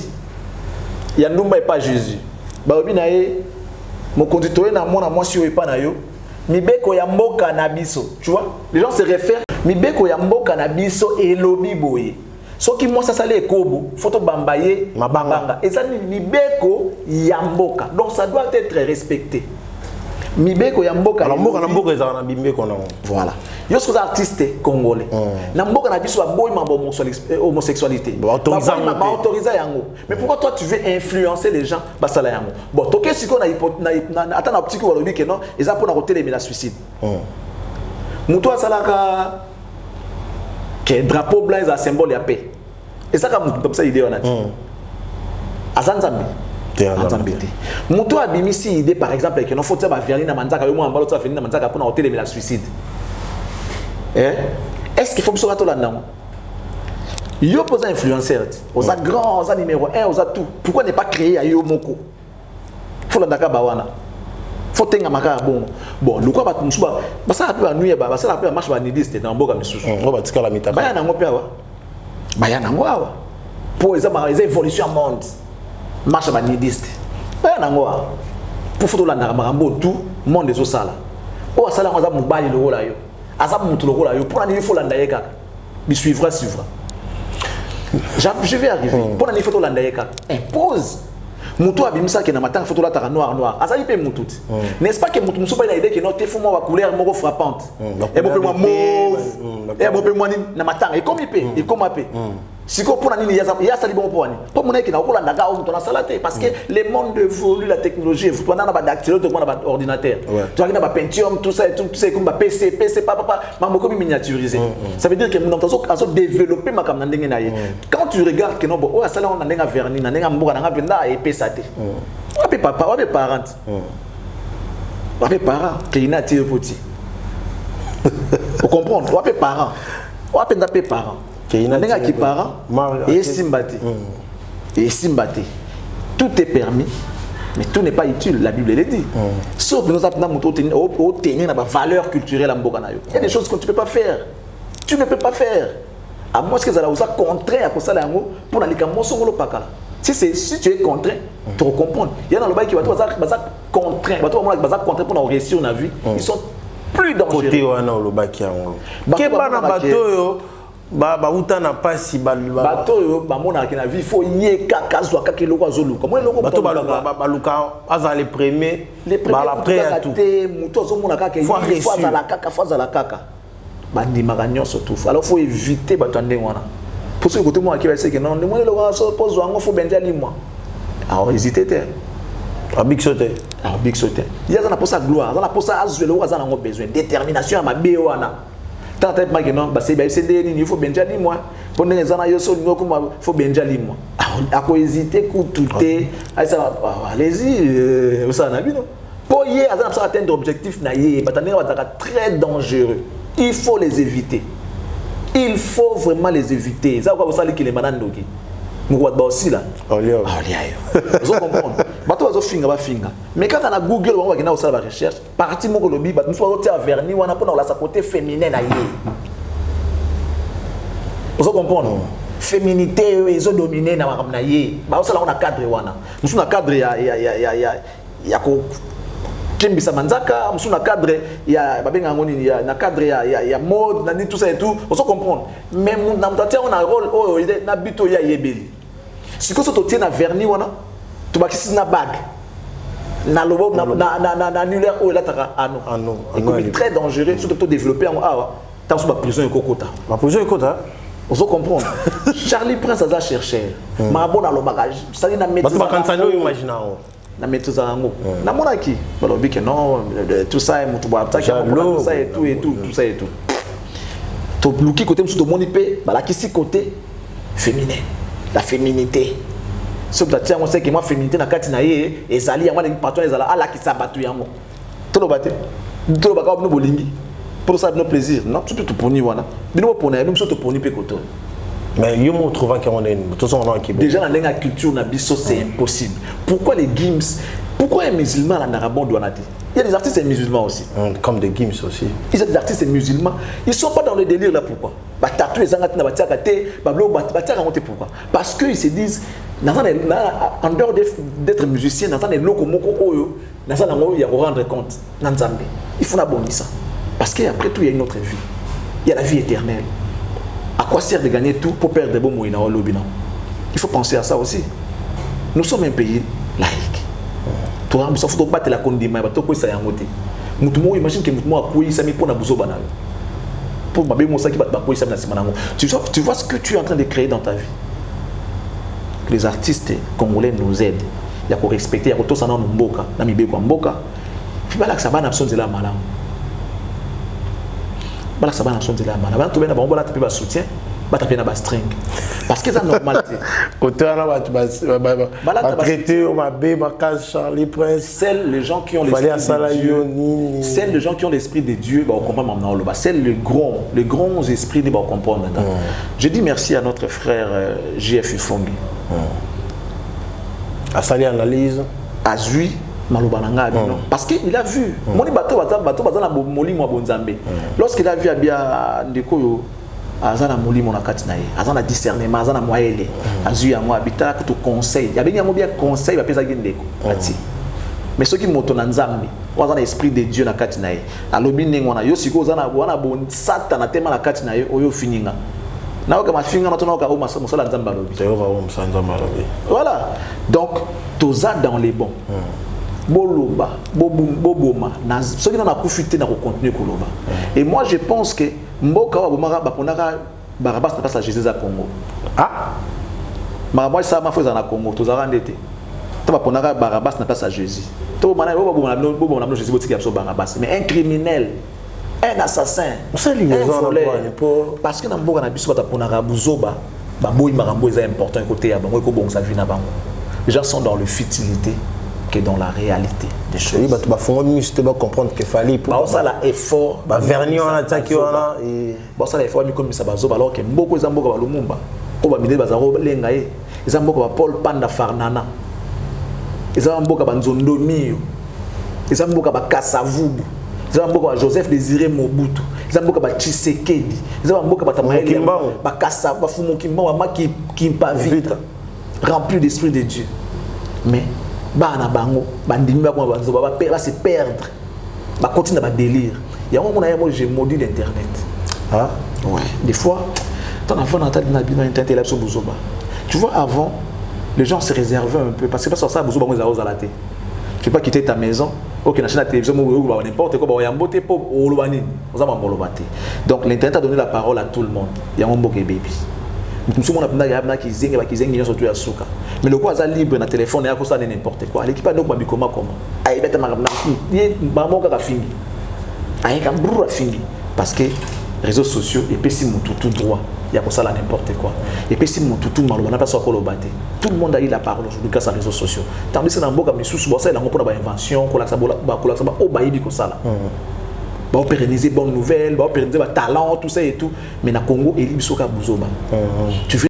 ya ndumba pas Jésus ba obi na ye mo conduire na moi si o pas na yo mibeko ya mboka na biso, tu vois, les gens se réfèrent mibeko ya mboka na biso elobi boye. Soki moi ça sale ekobo, photo bambaye mabanga. Et ça mibeko ya mboka. Donc ça doit être respecté. Mibeko ya mboka. Alors mboka na mboka ezana bimeko na. Voilà. Yo sont artistes congolais. Na mboka na biso boy ma homosexualité. Autoriser yango. Mais pourquoi toi tu veux influencer les gens basala yango? Bon, toke siko na ata na petit ko lobi que non, eza pour na côté la suicide. Muto asalaka que drapeau blanc est un symbole de paix. Et ça comme ça idée on a dit. Azanzambi. Azanzambi. Muto abimisi idée par exemple que non faut ça va venir na manzaka yo mo mbalo ça venir na manzaka pour na hôtel la suicide. Est-ce qu'il faut que ce soit là dedans? Yo pose un influenceur, aux grands, aux numéro 1, aux tout. Pourquoi ne pas créer à yo moko? Faut la daka bawana. Faut tenga makara bon. Bon, le quoi ba tumsuba, ba ça peut nuire ba ça peut marche ba nidiste dans boka misusu. On va tika la mitaka. Ba yana ngope awa. Ba yana ngwa. Pour les évolutions monde. Marche ba nidiste. Ba yana ngwa. Pour photo la marambo tout monde des osala. O sala ngwa za mubali lo la yo. Asa mutu lo la yo pour ani faut la ndaye kaka. Bi suivra. Je vais arriver. Pour ani photo la ndaye kaka. Impose. Mutu abimisa ke na matanga photo la taka noir. Azali pe mutu. N'est-ce pas que mutu musuba ina idée que non te fumo wa couleur moko frappante. Et bon peu moi mauve. Et bon peu moi na matanga et comme il comme apé. Siko pour nini ya sali bon pour ani. Pour mon que na okola ndaga o mutona salate parce que le monde évolue, la technologie, vous na ba dactylo to na ba ordinateur. Tu as na ba Pentium tout ça comme ba PC papa mamoko miniaturisé. Ça veut dire que mon temps aso développer ma kam ndenge na ye. Quand tu regardes que non bon o sala on ndenge verni na ndenge mboka na venda et PC Wape papa, wape parent. Wape parent, qui est natif petit. Vous comprenez? Wape parent. Wape ndape parent. Qui est natif parent. Et simbati. Et simbati. Tout est permis, mais tout n'est pas utile. La Bible le dit. Sauf que nous avons tenir la valeur culturelle en Boganayo. Il y a des choses que tu ne peux pas faire. Tu ne peux pas faire. À moins que ça soit contraire à ça pour aller comme mon pakala. Si tu es contraint, tu comprends. Il y a dans le bail qui va contraint, pour réussir la vie. Ils sont plus dangereux. Côté le bail qui a bateau uta na pasi bateau mona ki na vie faut yeka kazwa ka kiloko azolu comment loko bateau baluka azali premier après à tout muto azomona ka ke fois la kaka bandi maganyo surtout alors faut éviter batande wana pour ce côté moi qui va c'est que non moi le so pose wango faut benjali moi alors hésiter a big sauter il y a na posa gloire na posa azwele o azana ngo besoin détermination ma be wana tant que moi que non bah c'est il faut benjali moi pour les gens yo so ngo comme faut benjali moi à quoi hésiter coûter ça allez-y ça na bino pour y azana ça atteindre objectif na yé batane wa très dangereux. Il faut les éviter. Il faut vraiment les éviter. Ça quoi ça qui les manandoki. Nous quoi aussi là. Vous comprenez? Bato zo finga ba finga. Mais quand on a Google on va gagner au la recherche, parti mon lobby ba nous soit verni on a pour la côté féminin na yé. Vous comprenez? Féminité ils ont dominé na na yé. Ba ça là on a cadre wana. Nous sommes na cadre ya ko Kimbisa Manzaka, nous sommes dans le cadre, il y a un cadre, il y a mode, tout ça et tout, on se comprend. Mais on a un rôle, on a un but, il y a yébeli. Si tu tiens un vernis, tu vas kisser une bague. Na lobo, na annulaire, oh là t'as non. C'est très dangereux, surtout développer en tant que prison et cocota. Ma prison et cocota. On se comprend. Charlie Prince a cherché. Marabon dans le bagage. Ça dit na médecin. Parce que quand imaginons. Na méthode zango na mona ki balobi que non tout ça est mutu ba ça et tout to bloquer côté mutu to monipe bala ki si côté féminin la féminité so ta tia on sait que moi féminité na kati na ye ezali ya mwana patron ezala ala ki sabatu yango to lo bate to lo baka no bolingi pour ça no plaisir non tu peux te poni wana bino pona nous so to poni pe koto. Mais il me trouve qu'on est déjà dans la culture nabiso c'est impossible. Pourquoi les Gims? Pourquoi un musulman en Arabon doit naître? Il y a des artistes musulmans aussi. Comme des Gims aussi. Il y a des artistes musulmans. Ils ne sont pas dans le délire là pourquoi? Pourquoi? Parce qu'ils se disent En dehors d'être musicien, dans les locaux, il y a rendre compte. Il faut abonner ça. Parce qu'après tout, il y a une autre vie. Il y a la vie éternelle. À quoi sert de gagner tout pour perdre des bons moyens au lobby? Il faut penser à ça aussi. Nous sommes un pays laïque. Tu as besoin de battre la condamnation, tu as besoin de faire ça. Imagine que tu as besoin de faire ça. Tu vois ce que tu es en train de créer dans ta vie. Que les artistes congolais nous aident. Il y a qu'on respecter, il y a qu'on tous en a mboka, na mibeko mboka. Puis là que ça va na besoin de la malam. Là que ça va na besoin de la malam. Tu vas na bon là tu peux soutien, ba taper na ba string. Parce que c'est normal. Côté là ba traiter au mabé ba case Charlie Prince. Celles les gens qui ont les gens qui ont l'esprit de Dieu, bah on comprend maintenant le bas. Celles les grands esprits ne vont comprendre maintenant. Je dis merci à notre frère JF Fongi. À Sali analyse Azui Malobananga parce qu'il a vu moni bateau bazana molimo bonzambe lorsqu'il a vu abia ndeko azana molimo na kati naye azana discernement azana moyele Azui ya mo habita ko conseil ya bengi mo bien conseil ba pesa ndeko ati mais ceux qui moto na nzambe wazana esprit de Dieu na kati naye alobi nengo na yo siko ozana wana bon satana tema na kati naye oyo fininga. Voilà. Donc, toza dans les bons. Boloba, boboma, ceux qui n'ont pas profité dans le contenu Koloba. Et moi, je pense que Mboka Barabas n'a pas sa Jésus à Congo. Ah, Barabas ça m'a fait en Congo. Tous arrêtés d'été. Barabas n'a pas sa Jésus. Tout le monde Jésus mais un criminel. Un assassin, un voleur. Parce que dans le cas c'est important côté les gens sont dans le futilité que dans la réalité des choses. Il faut comprendre qu'il fallait pour ça l'effort vernis on attaque et ça l'effort comme ça alors que beaucoup de Mboka Lumumba ko ba mide bazaro lenga ye ils Mboka Paul Panda Farnana ils Mboka Banzondo Mio ils Mboka Kasavubu ils ont Joseph Désiré Mobutu, ils ont Tshisekedi, ils ont Tamaeli, Bakassa, Bafumo Kimba, Kimpa Vita, rempli d'esprit de Dieu. Mais, Bana Bango, Bandimi, va se perdre, va continuer à délire. Il y a un moment où j'ai maudit l'Internet. Ah? Ouais. Des fois, ton enfant dans Internet, sur Bouzoba. Tu vois, avant, les gens se réservaient un peu, parce que pas ça, Bouzoba, ils ont à la tête. Tu ne peux pas quitter ta maison. Ok, la télévision, n'importe quoi, donc l'internet a donné la parole à tout le monde. Il y a un beau baby. Tout le monde a qui zing surtout à Souka. Mais le quoi ça libre dans le téléphone et à cause de n'importe quoi. L'équipe a donc comment aïe bête maman qui a fini. Aïe quand brûle a fini parce que réseaux sociaux et puis si mon tout droit. Il y a pour ça là n'importe quoi. Et puis si mon tout mal on n'a pas soit colobaté. Tout le monde a eu la parole aujourd'hui grâce aux réseaux sociaux. Tandis que dans beaucoup de sous ça il a encore une invention qu'on a ça au baïbi comme ça là. Ba pérenniser bonnes nouvelles, ba pérenniser ba talent tout ça et tout. Mais na Congo Eli Bisoka Bouzoba. Tu fais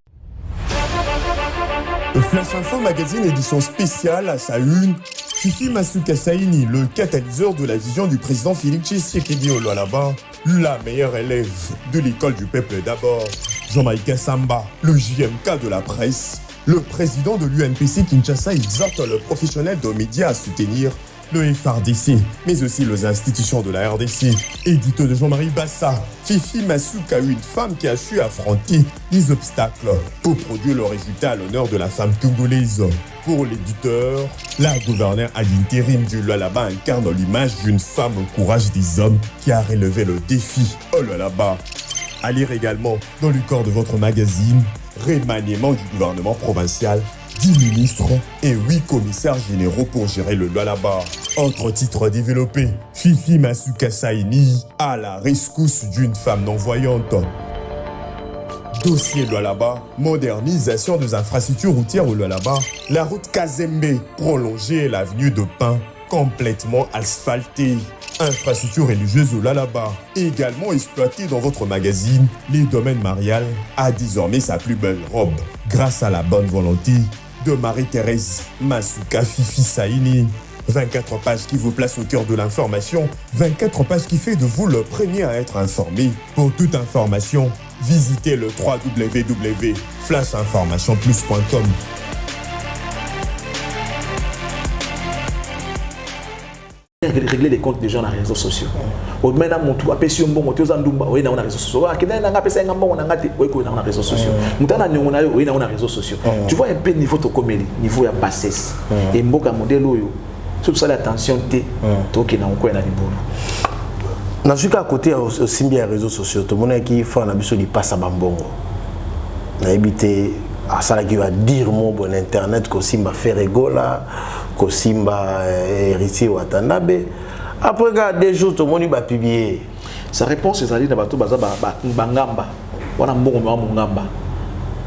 Flash Info Magazine édition spéciale à sa une. Fifi Masuka Saini, le catalyseur de la vision du président Félix Tshisekedi au Lualaba, la meilleure élève de l'école du peuple d'abord. Jean-Michel Samba, le JMK de la presse. Le président de l'UNPC Kinshasa exhorte le professionnel de médias à soutenir le FRDC, mais aussi les institutions de la RDC. Édito de Jean-Marie Bassa, Fifi Masuka, une femme qui a su affronter les obstacles pour produire le résultat à l'honneur de la femme congolaise. Pour l'éditeur, la gouverneure à l'intérim du Lualaba incarne l'image d'une femme au courage des hommes qui a relevé le défi au Lualaba. À lire également dans le corps de votre magazine, remaniement du gouvernement provincial, 10 ministres et 8 commissaires généraux pour gérer le Lualaba. Autre titre développé, Fifi Masuka Saini à la rescousse d'une femme non-voyante. Dossier Lualaba, modernisation des infrastructures routières au Lualaba, la route Kazembe prolongée l'avenue de Pin complètement asphaltée. Infrastructure religieuse au Lualaba, également exploitée dans votre magazine, les domaines mariales a désormais sa plus belle robe, grâce à la bonne volonté de Marie-Thérèse Masuka Fifi Saini. 24 pages qui vous placent au cœur de l'information, 24 pages qui fait de vous le premier à être informé. Pour toute information, visitez le www.flashinformationplus.com. régler les comptes des gens dans les réseaux sociaux. Au maintenant mon tout appelle sur bon moto zandumba oui dans les réseaux sociaux. Ah kidana nga pesa ngamba on ngati oui ko dans les réseaux sociaux. Mutana nyongona yo oui dans les réseaux sociaux. Tu vois un peu niveau to comédie, niveau ya bassesse. Et mboka modèle oyo. Surtout ça l'attention té to ki na ko na libolo. Na juka côté aussi bien les réseaux sociaux, tout le monde qui fait un abisso di passe à bambongo. Na habité à ça qui va dire mon bon internet que Simba fait rigola, que Simba héritier Watanabe. Après des jours tout le monde va publier. Sa réponse c'est à dire bato baza bangamba. Wana mbongo mwa mungamba.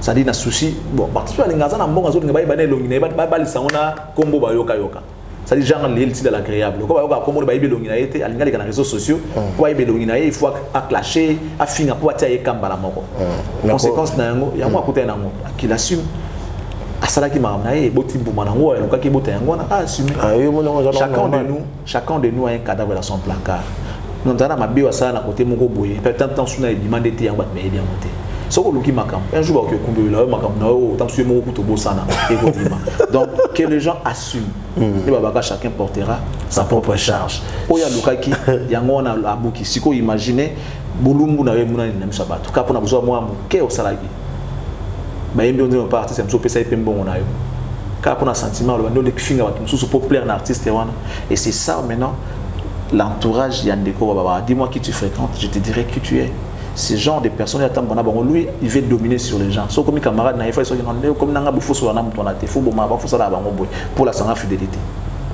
Ça dit na souci bon parce que les ngaza na mbongo zo ngai ba na longi na ba lisangona kombo ba yoka yoka. Ça dit genre l'élite de l'agréable. Quand on va comme on va y belongi na été alinga les réseaux sociaux, pour y belongi na il faut à clasher, à finir pour attirer kambala moko. Conséquence na yango, ya moi côté nango, qu'il assume. Asala ki marana e boti mbuma nango, ya ki bota yango na assumer. Chacun de nous a un cadavre dans son placard. Nous avons ma bio ça na côté moko boye, peut-être tant sous na demander te yango mais bien monter. Soko luki makam un jour ba ko kumbe la makam na o tam suye moko kuto bosana e ko dima. Donc que les gens assument. Et babaka chacun portera sa propre charge. Oya lukaki yango na abuki siko imaginer bulumbu na we muna ni namisa bato. Ka pona besoin moi ke o salaki. Ba yembe on pas artiste mso pesa ipembo mbongo na yo. Ka pona sentiment le bando de finga bato mso populaire na artiste wana. Et c'est ça maintenant l'entourage Yandeko baba. Dis-moi qui tu fréquentes, je te dirai qui tu es. Ce genre de personnes lui il veut dominer sur les gens. So comme mes camarades na ifa so comme nanga bufo so na mutona te fo boma ba fo sala bango boy pour la sanga fidélité.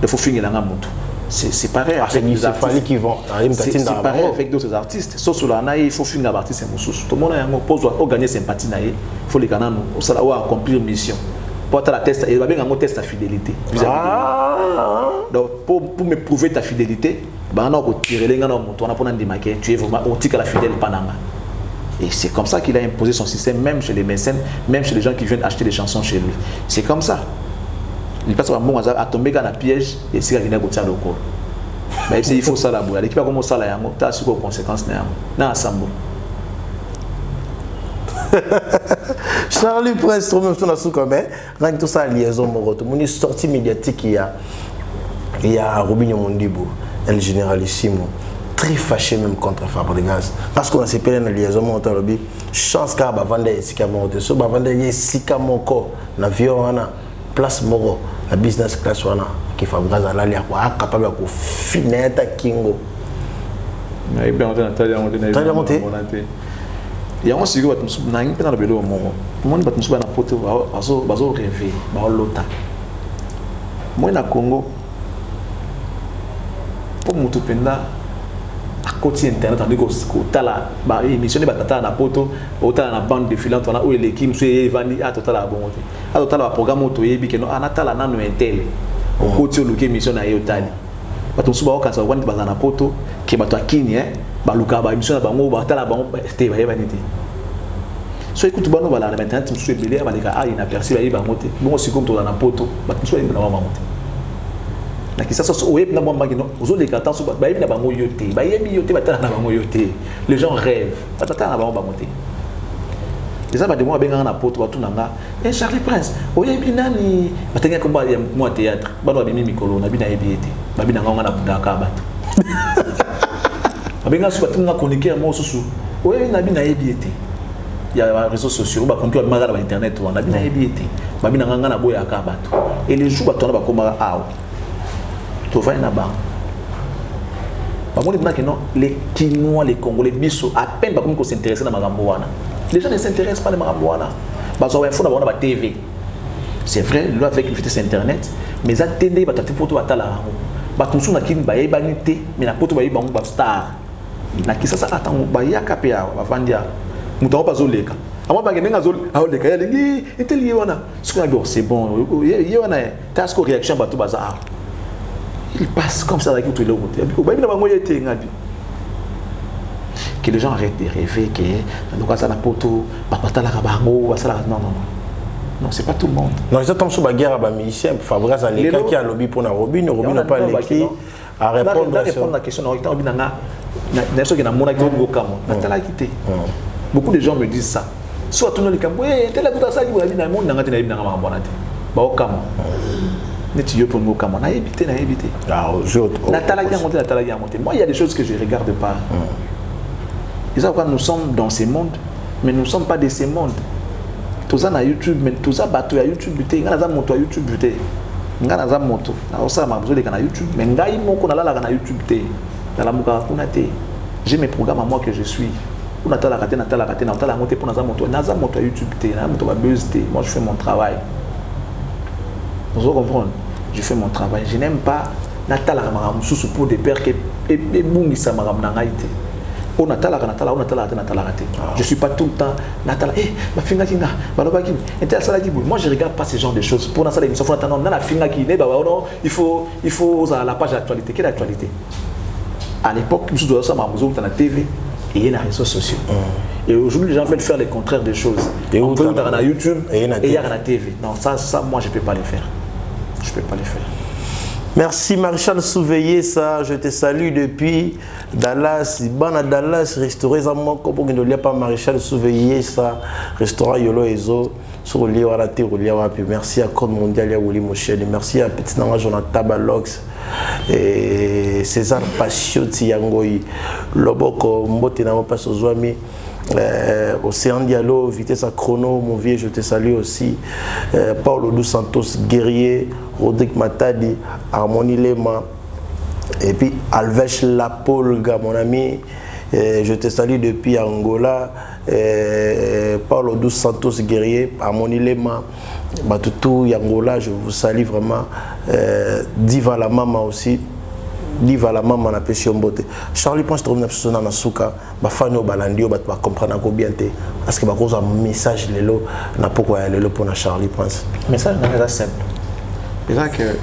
Il faut finir nanga mutu. C'est pareil avec les artistes qui vont c'est pareil avec d'autres artistes. So sur la na il faut finir artiste mususu. Tout le monde yango pose au gagner sympathie na il faut les canaux au sala ou accomplir mission. Pour ta test il va bien un test ta fidélité. Donc pour me prouver ta fidélité bah non pour tirer les gars non on a pour démarquer tu es vraiment on tique la fidèle pananga et c'est comme ça qu'il a imposé son système même chez les mécènes même chez les gens qui viennent acheter des chansons chez lui c'est comme ça il passe un bon hasard à tomber dans la piège et si il vient goûter le corps mais il faut ça la boule l'équipe a comme ça la yango t'as sur conséquences na ensemble Charlie Prince trop même sur comme rien tout ça liaison mon retour mon sortie médiatique il y a Robinho Mondibo El Généralissimo très fâché même contre Fabregas parce qu'on a séparé dans liaison montant lobby chance car ba vendre sika monter so ba vendre sika moko na viona place moko la business class wana qui Fabregas ala lia kwa capable ko fineta kingo mais bien on a monté il y a un sigo na ngi pena belo moko mon bat musuba na poto bazo rêver ba lota moi na Congo pour mutu penda à côté internet on dit que tala ba émission de batata na poto otala na bande défilante on a où l'équipe monsieur Evandi à total la bonté à total la programme auto yebi que no anatala na no intel au côté le émission na yotali bato suba okanza wandi bazana poto ke bato akini ba luka ba émission na bango batala bango te ba yebani te so écoute bano bala na internet monsieur belé ba leka a inaperçu ba yeba monter bon si comme to na poto bato monsieur na ba monter na kisa so web na bomba kino ozo les cartons ba yebi na bango yote ba yebi yote batala na bango yote les gens rêvent batala na bango ba monter les gens ba de moi benga na poto batu nanga et Charlie Prince oyebi nani batenga komba ya moi théâtre bano abimi mikolo na bina yebi ete ba bina nganga na budaka bato abenga su batu nga chroniquer mo susu oyebi na bina yebi ete ya réseaux sociaux ba kontu ba magana ba internet wana bina yebi ete ba bina nganga na boya ka bato et les jours bato na ba komba aw to va na ba les Kinois, les Congolais, biso à peine ba comme s'intéresser na magambo wana. Les gens ne s'intéressent pas à magambo wana. Ba so info na ba TV. C'est vrai, là avec une vitesse internet, mais attendez ba tati poto batala. Ba tunsu na kin ba yeba nité, mais na poto ba yeba ba star. Na kisa sa atango ba ya kapia ba vandia. Muto ba zo leka. Amo ba ngenga zo leka ya lingi eteli wana. C'est bon. Wana tasko réaction ba to baza. Il passe comme ça avec tout le monde. Que les gens arrêtent de rêver que nous ça na poto, papa la kabango, non. Non, c'est pas tout le monde. Non, ils attendent sur la guerre à musicien, Fabregas a les qui a lobby pour la Robin n'a pas l'écrit à répondre à la question. Beaucoup de gens me disent ça. Soit tout le monde dit tel ça qui vous a dit dans le monde n'a pas dit Moi, il y a des choses que je ne regarde pas. Nous sommes dans ces mondes, mais nous ne sommes pas de ces mondes. Tout ça na YouTube, mais tout ça bateau à YouTube, il y a des motos à YouTube. Il y a des motos. Il YouTube, mais il y a des motos à YouTube. J'ai mes programmes à moi que je suis. Moi, je fais mon travail. Vous comprenez? Je fais mon travail. Je n'aime pas Natala pour des pères qui sont je ne suis pas tout le temps Natala. Moi, je ne regarde pas ce genre de choses. Pour Natala, il faut la page d'actualité. Quelle actualité? À l'époque, je suis sur la TV et il y a les réseaux sociaux. Et aujourd'hui, les gens veulent faire le contraire des choses. Et on peut dans YouTube et il y a la TV. Non, ça, moi, je ne peux pas le faire. Je ne peux pas le faire. Merci Maréchal Souveillé, ça, je te salue depuis Dallas. Bana Dallas, restauré ça, moi, comme il n'y a pas Maréchal Souveillé, ça, restaurant Yolo Ezo, sur le lieu à la terre, merci à Code Mondial, à Willy Mochel, merci à Petit Nanga Jonathan Balox, et César Pachioti Yangoyi, Loboko Mbote Namo Pasozwami. Océan Diallo, Vitesse à Chrono, mon vieux, je te salue aussi. Paulo dos Santos, Guerrier, Rodrigue Matadi, Harmonie Lema, et puis Alves Lapolga, mon ami, je te salue depuis Angola. Paulo dos Santos, Guerrier, Harmonie Lema, Batutu, Angola, je vous salue vraiment. Diva la Mama aussi. Diva la maman na pesi mbote. Charlie pense trop na pesi na suka ba fano balandio ba comprendre ko bien té parce que ba cause un message lelo na pourquoi ya lelo pour na Charlie pense. Message est simple. C'est que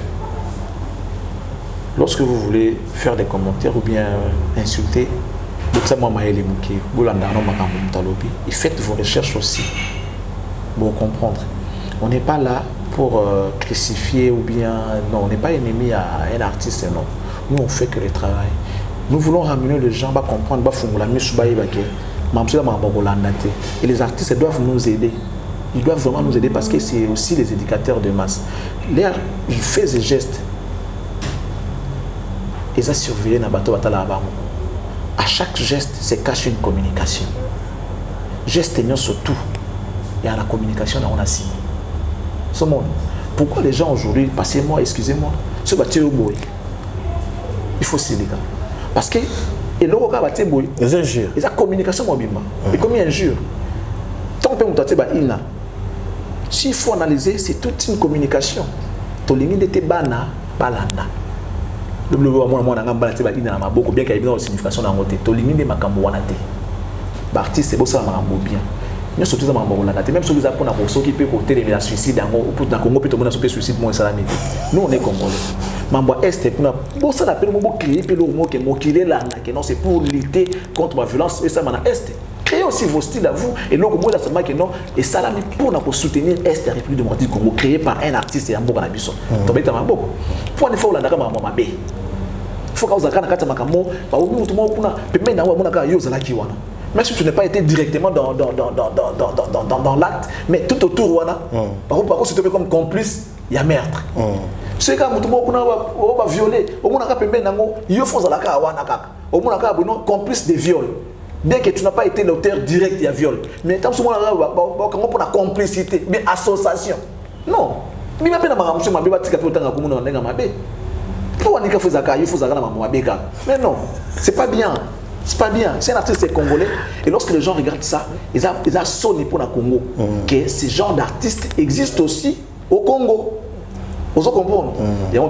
lorsque vous voulez faire des commentaires ou bien insulter, faites vos recherches aussi pour comprendre. On n'est pas là pour crucifier ou bien non, on n'est pas ennemi à un artiste, non. Nous, on fait que le travail. Nous voulons ramener les gens à comprendre. Et les artistes doivent nous aider. Ils doivent vraiment nous aider parce que c'est aussi les éducateurs de masse. Ils font des gestes. Ils ont surveillé na bateau à chaque geste se cache une communication. Geste surtout. Et à la communication, on a signé. Ce monde. Pourquoi les gens aujourd'hui, passez-moi, excusez-moi, ce bâtiment il faut s'y dire. Parce que et là, les injures. Et la communication mobile. Et comme il injure, tant que vous s'il faut analyser, c'est toute une communication. To limite de bana balanda. Le bleu moi bien qu'il y ait une signification dans votre to limite de makambo wanate. L'artiste c'est beau ça makambo bien. Nous surtout ça makambo wanate. Même si vous avez pour ceux qui peuvent côté les suicides dans le Congo peut tomber dans suicide moi ça la midi. Nous on est congolais. Mambo est pour bon ça l'appelle mot créer puis le mot que motiver là que non c'est pour lutter contre la violence et ça mana est. Créez aussi vos styles à vous et donc moi là seulement que non et ça là pour soutenir est la République démocratique du Congo créé par un artiste et un bon biso. Tomber dans mambo. Pour ne faut la ndaka mambo mabe. Faut que vous akana kata makamo ba obi mutu mo kuna pembe na wa mona ka yo zala ki wana. Même si tu n'es pas été directement dans l'acte, mais tout autour wana. Par contre c'est comme complice, il y a meurtre. C'est quand mutu mo kuna va violer, au mona ka pembe nango yo faut zala ka wana kaka. Au mona ka bono complice de viol. Bien que tu n'as pas été l'auteur direct il y a viol, mais tant que moi comment pour la complicité, mais association. Non. Mais ma pena maramuso ma beba tika potanga kumuna ndenga mabe. Mais non, c'est pas bien. C'est pas bien. C'est un artiste congolais. Et lorsque les gens regardent ça, ils ont sonné pour le Congo. Que ce genre d'artistes existent aussi au Congo. Vous comprenez? Et on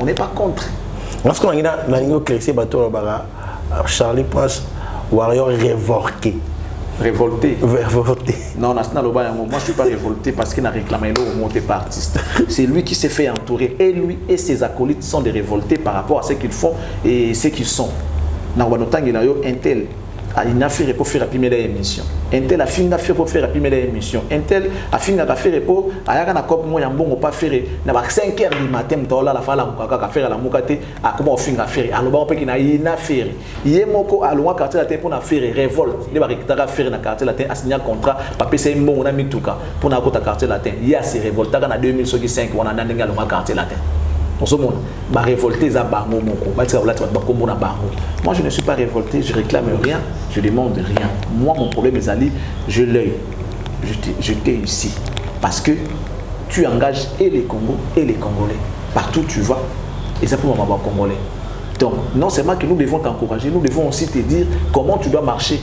n'est pas contre. Lorsqu'on a éclairci Charlie Prince, Warrior révolté. Révolté. Révolté. Non, moi je ne suis pas révolté parce qu'il n'a réclamé l'eau au monté par artiste. C'est lui qui s'est fait entourer. Et lui et ses acolytes sont des révoltés par rapport à ce qu'ils font et ce qu'ils sont. Dans le temps, il y a un tel. il a fait pour faire la première émission. Un tel a fini à faire pour faire la première émission. Un tel a fini à faire pour aller à cop moi bon pas faire na 5h du matin tola la fala mukaka faire la mukate a comment finir à faire alors on peut qu'il na faire il moko a loin quartier la tête pour na faire révolte il va récupérer faire na quartier la tête a signer contrat papier c'est bon on a mis tout cas pour na kota quartier la tête il y a ces révolte dans 2005 on a ndinga loin quartier la tête. Moi je ne suis pas révolté, je réclame rien, je demande rien. Moi mon problème est Ali, je l'ai, je t'ai ici parce que tu engages et les Congos et les Congolais partout où tu vas et c'est pour moi Congolais. Donc non seulement que nous devons t'encourager, nous devons aussi te dire comment tu dois marcher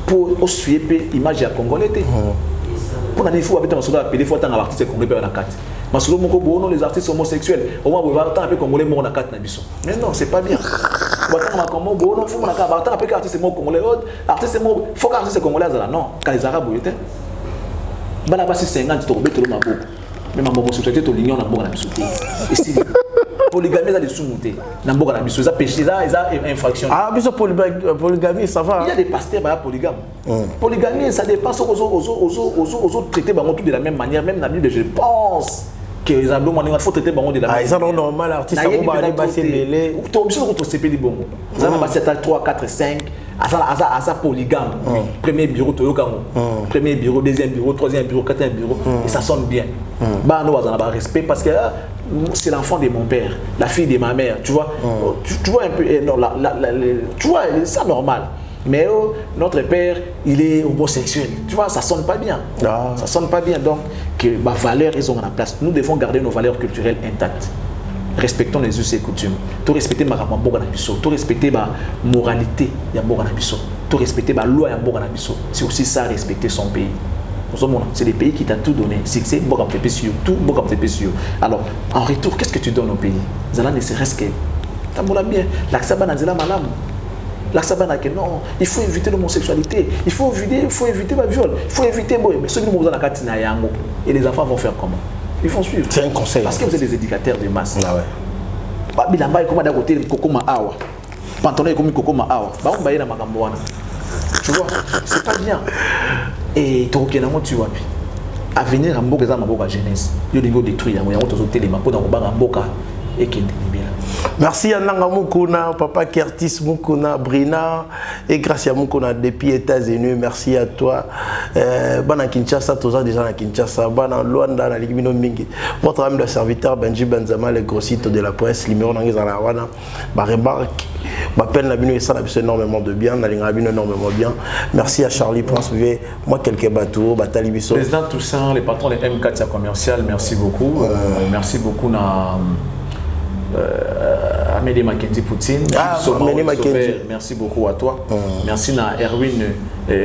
pour suivre l'image des Congolais. Pour la fois avec un soldat appelé faut tant artiste congolais dans la carte. Parce que les artistes homosexuels, au moins, vous allez avoir un peu congolais mort dans la carte. Mais non, c'est pas bien. Vous allez avoir un peu artiste congolais, artiste faut qu'artiste congolais non, quand les arabes étaient. Bala basi 50 to beto lo maboko. Mais ma homosexualité to l'union na mboka na biso. Ici polygamie ça des sous-montés. Na mboka na biso ça péché ça infraction. Ah biso polygamie ça va. Il y a des pasteurs polygames. Polygamie ça dépend aux traiter tout de la même manière même dans la Bible je pense. Que les hommes il faut traiter de la même manière. Ils sont normal artiste on va aller passer mêlé. To biso ko to CPD bongo. Ça va passer 3 4 5 à ça polygame. Premier bureau Toyokango. Premier bureau, deuxième bureau, troisième bureau, quatrième bureau et ça sonne bien. Bah nous on a pas respect parce que c'est l'enfant de mon père, la fille de ma mère, tu vois. Tu vois un peu non tu vois c'est normal. Mais notre père, il est homosexuel. Tu vois, ça sonne pas bien. Ça sonne pas bien. Donc, que ma valeur, ils ont en place. Nous devons garder nos valeurs culturelles intactes. Respectons les us et coutumes. Tout respecter ma ramamboga, tout respecter ma moralité, tout respecter ma loi, c'est aussi ça, respecter son pays. C'est des pays qui t'ont tout donné. C'est tout. Alors, en retour, qu'est-ce que tu donnes au pays? Zala ne serait-ce que. T'as bien. L'accès à la malam. Non, il faut éviter l'homosexualité, il faut éviter le viol, il faut éviter mais ceux qui nous dans la yango et les enfants vont faire comment? Ils vont suivre. C'est un conseil. Parce que vous êtes des éducateurs de masse. Ah ouais. Bah bilamba comme d'un côté kokoma awa. Pantalon comme kokoma awa. Bah on baye na makambo wana. Tu vois, c'est pas bien. Et to na mo tu wapi. Avenir mboka za maboka jeunesse. Yo dingo détruire yango yango tozo telema po na ko banga mboka et qui merci à Nanga Mukuna, Papa Kertis Mukuna, Brina, et grâce à Mukuna depuis États-Unis, merci à toi. Bana Kinshasa, tous déjà à Kinshasa, Bana Luanda, la Ligue Mingi. Votre âme de serviteur Benji Benzama, le gros site de la presse, numéro Nangizanawana, ma remarque, m'appelle Nabino et ça n'a énormément de bien, Nabino énormément bien. Merci à Charlie Prince, moi quelques bateaux, Batali Bisso. Président Toussaint, les patrons des M4 commercial, merci beaucoup. Merci beaucoup. Amélie Mackenzie Poutine, merci beaucoup à toi. Merci à Erwin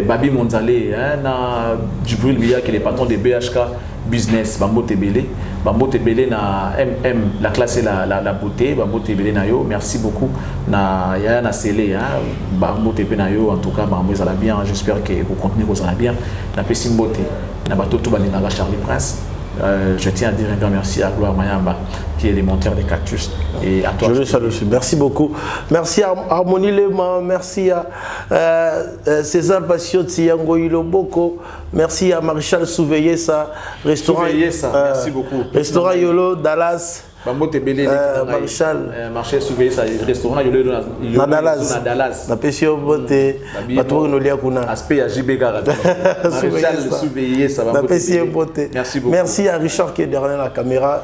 Babi Monzale, à Djibril Bia qui est le patron de BHK Business, Bambo Tebele na MM, la classe et la beauté, Bambo Tebele na yo, merci beaucoup. Na Yaya na Sele, Bambo Tebele na yo, en tout cas, Bambo ça va bien, j'espère que vous continuez vous allez bien. Na Pessimbote, na Bato Toubalina Charlie Prince. Je tiens à dire un grand merci à Gloire Mayamba qui est le monteur des cactus et à toi. Je le salue aussi. Merci beaucoup. Merci à Harmonie Lema, merci à César Passion Tsiango Iloboko, merci à Maréchal Souveyesa, restaurant merci beaucoup. Restaurant Yolo Dallas. Maréchal marché Souveyesa restaurant Yolo Dallas. Na pesio bote bato no lia kuna. Aspect à JB Garad. Maréchal Souveyesa na pesio bote. Merci beaucoup. Merci à Richard qui est derrière la caméra.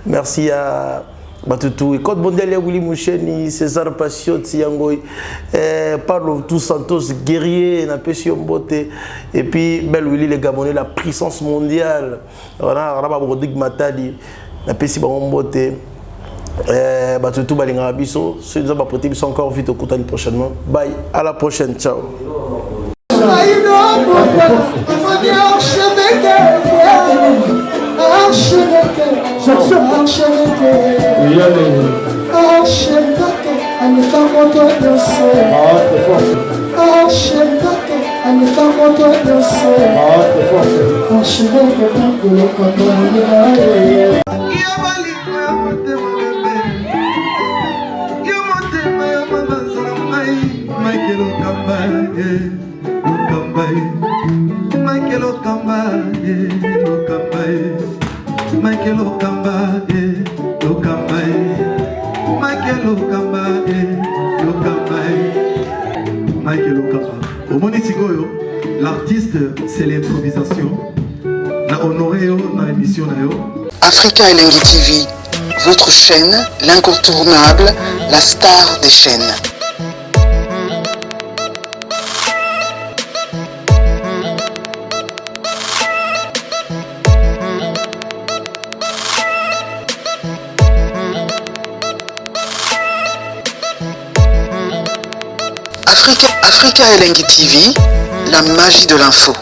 Merci à Batutu, Côte Bondelia, Willy Moucheni, César Passion, Tsiangoy, Pablo Tous Santos, guerrier, Napession Mbote, et puis Bel Willy, les Gabonais, la puissance mondiale. On a Rababodik Matadi, Napession Mbote, Batutu Balinga Bisso, ceux qui ont apporté encore vite au Koutani prochainement. Bye, à la prochaine, ciao. Michael Michael Okamba, Okamba, Michael Okamba, Okamba, Michael Okamba, Okamba, Michael Okamba. Au Monitigoyo, l'artiste c'est l'improvisation. Na honoré dans l'émission na yo. Africa Elengi TV, votre chaîne, l'incontournable, la star des chaînes. Africa Elengi TV, la magie de l'info.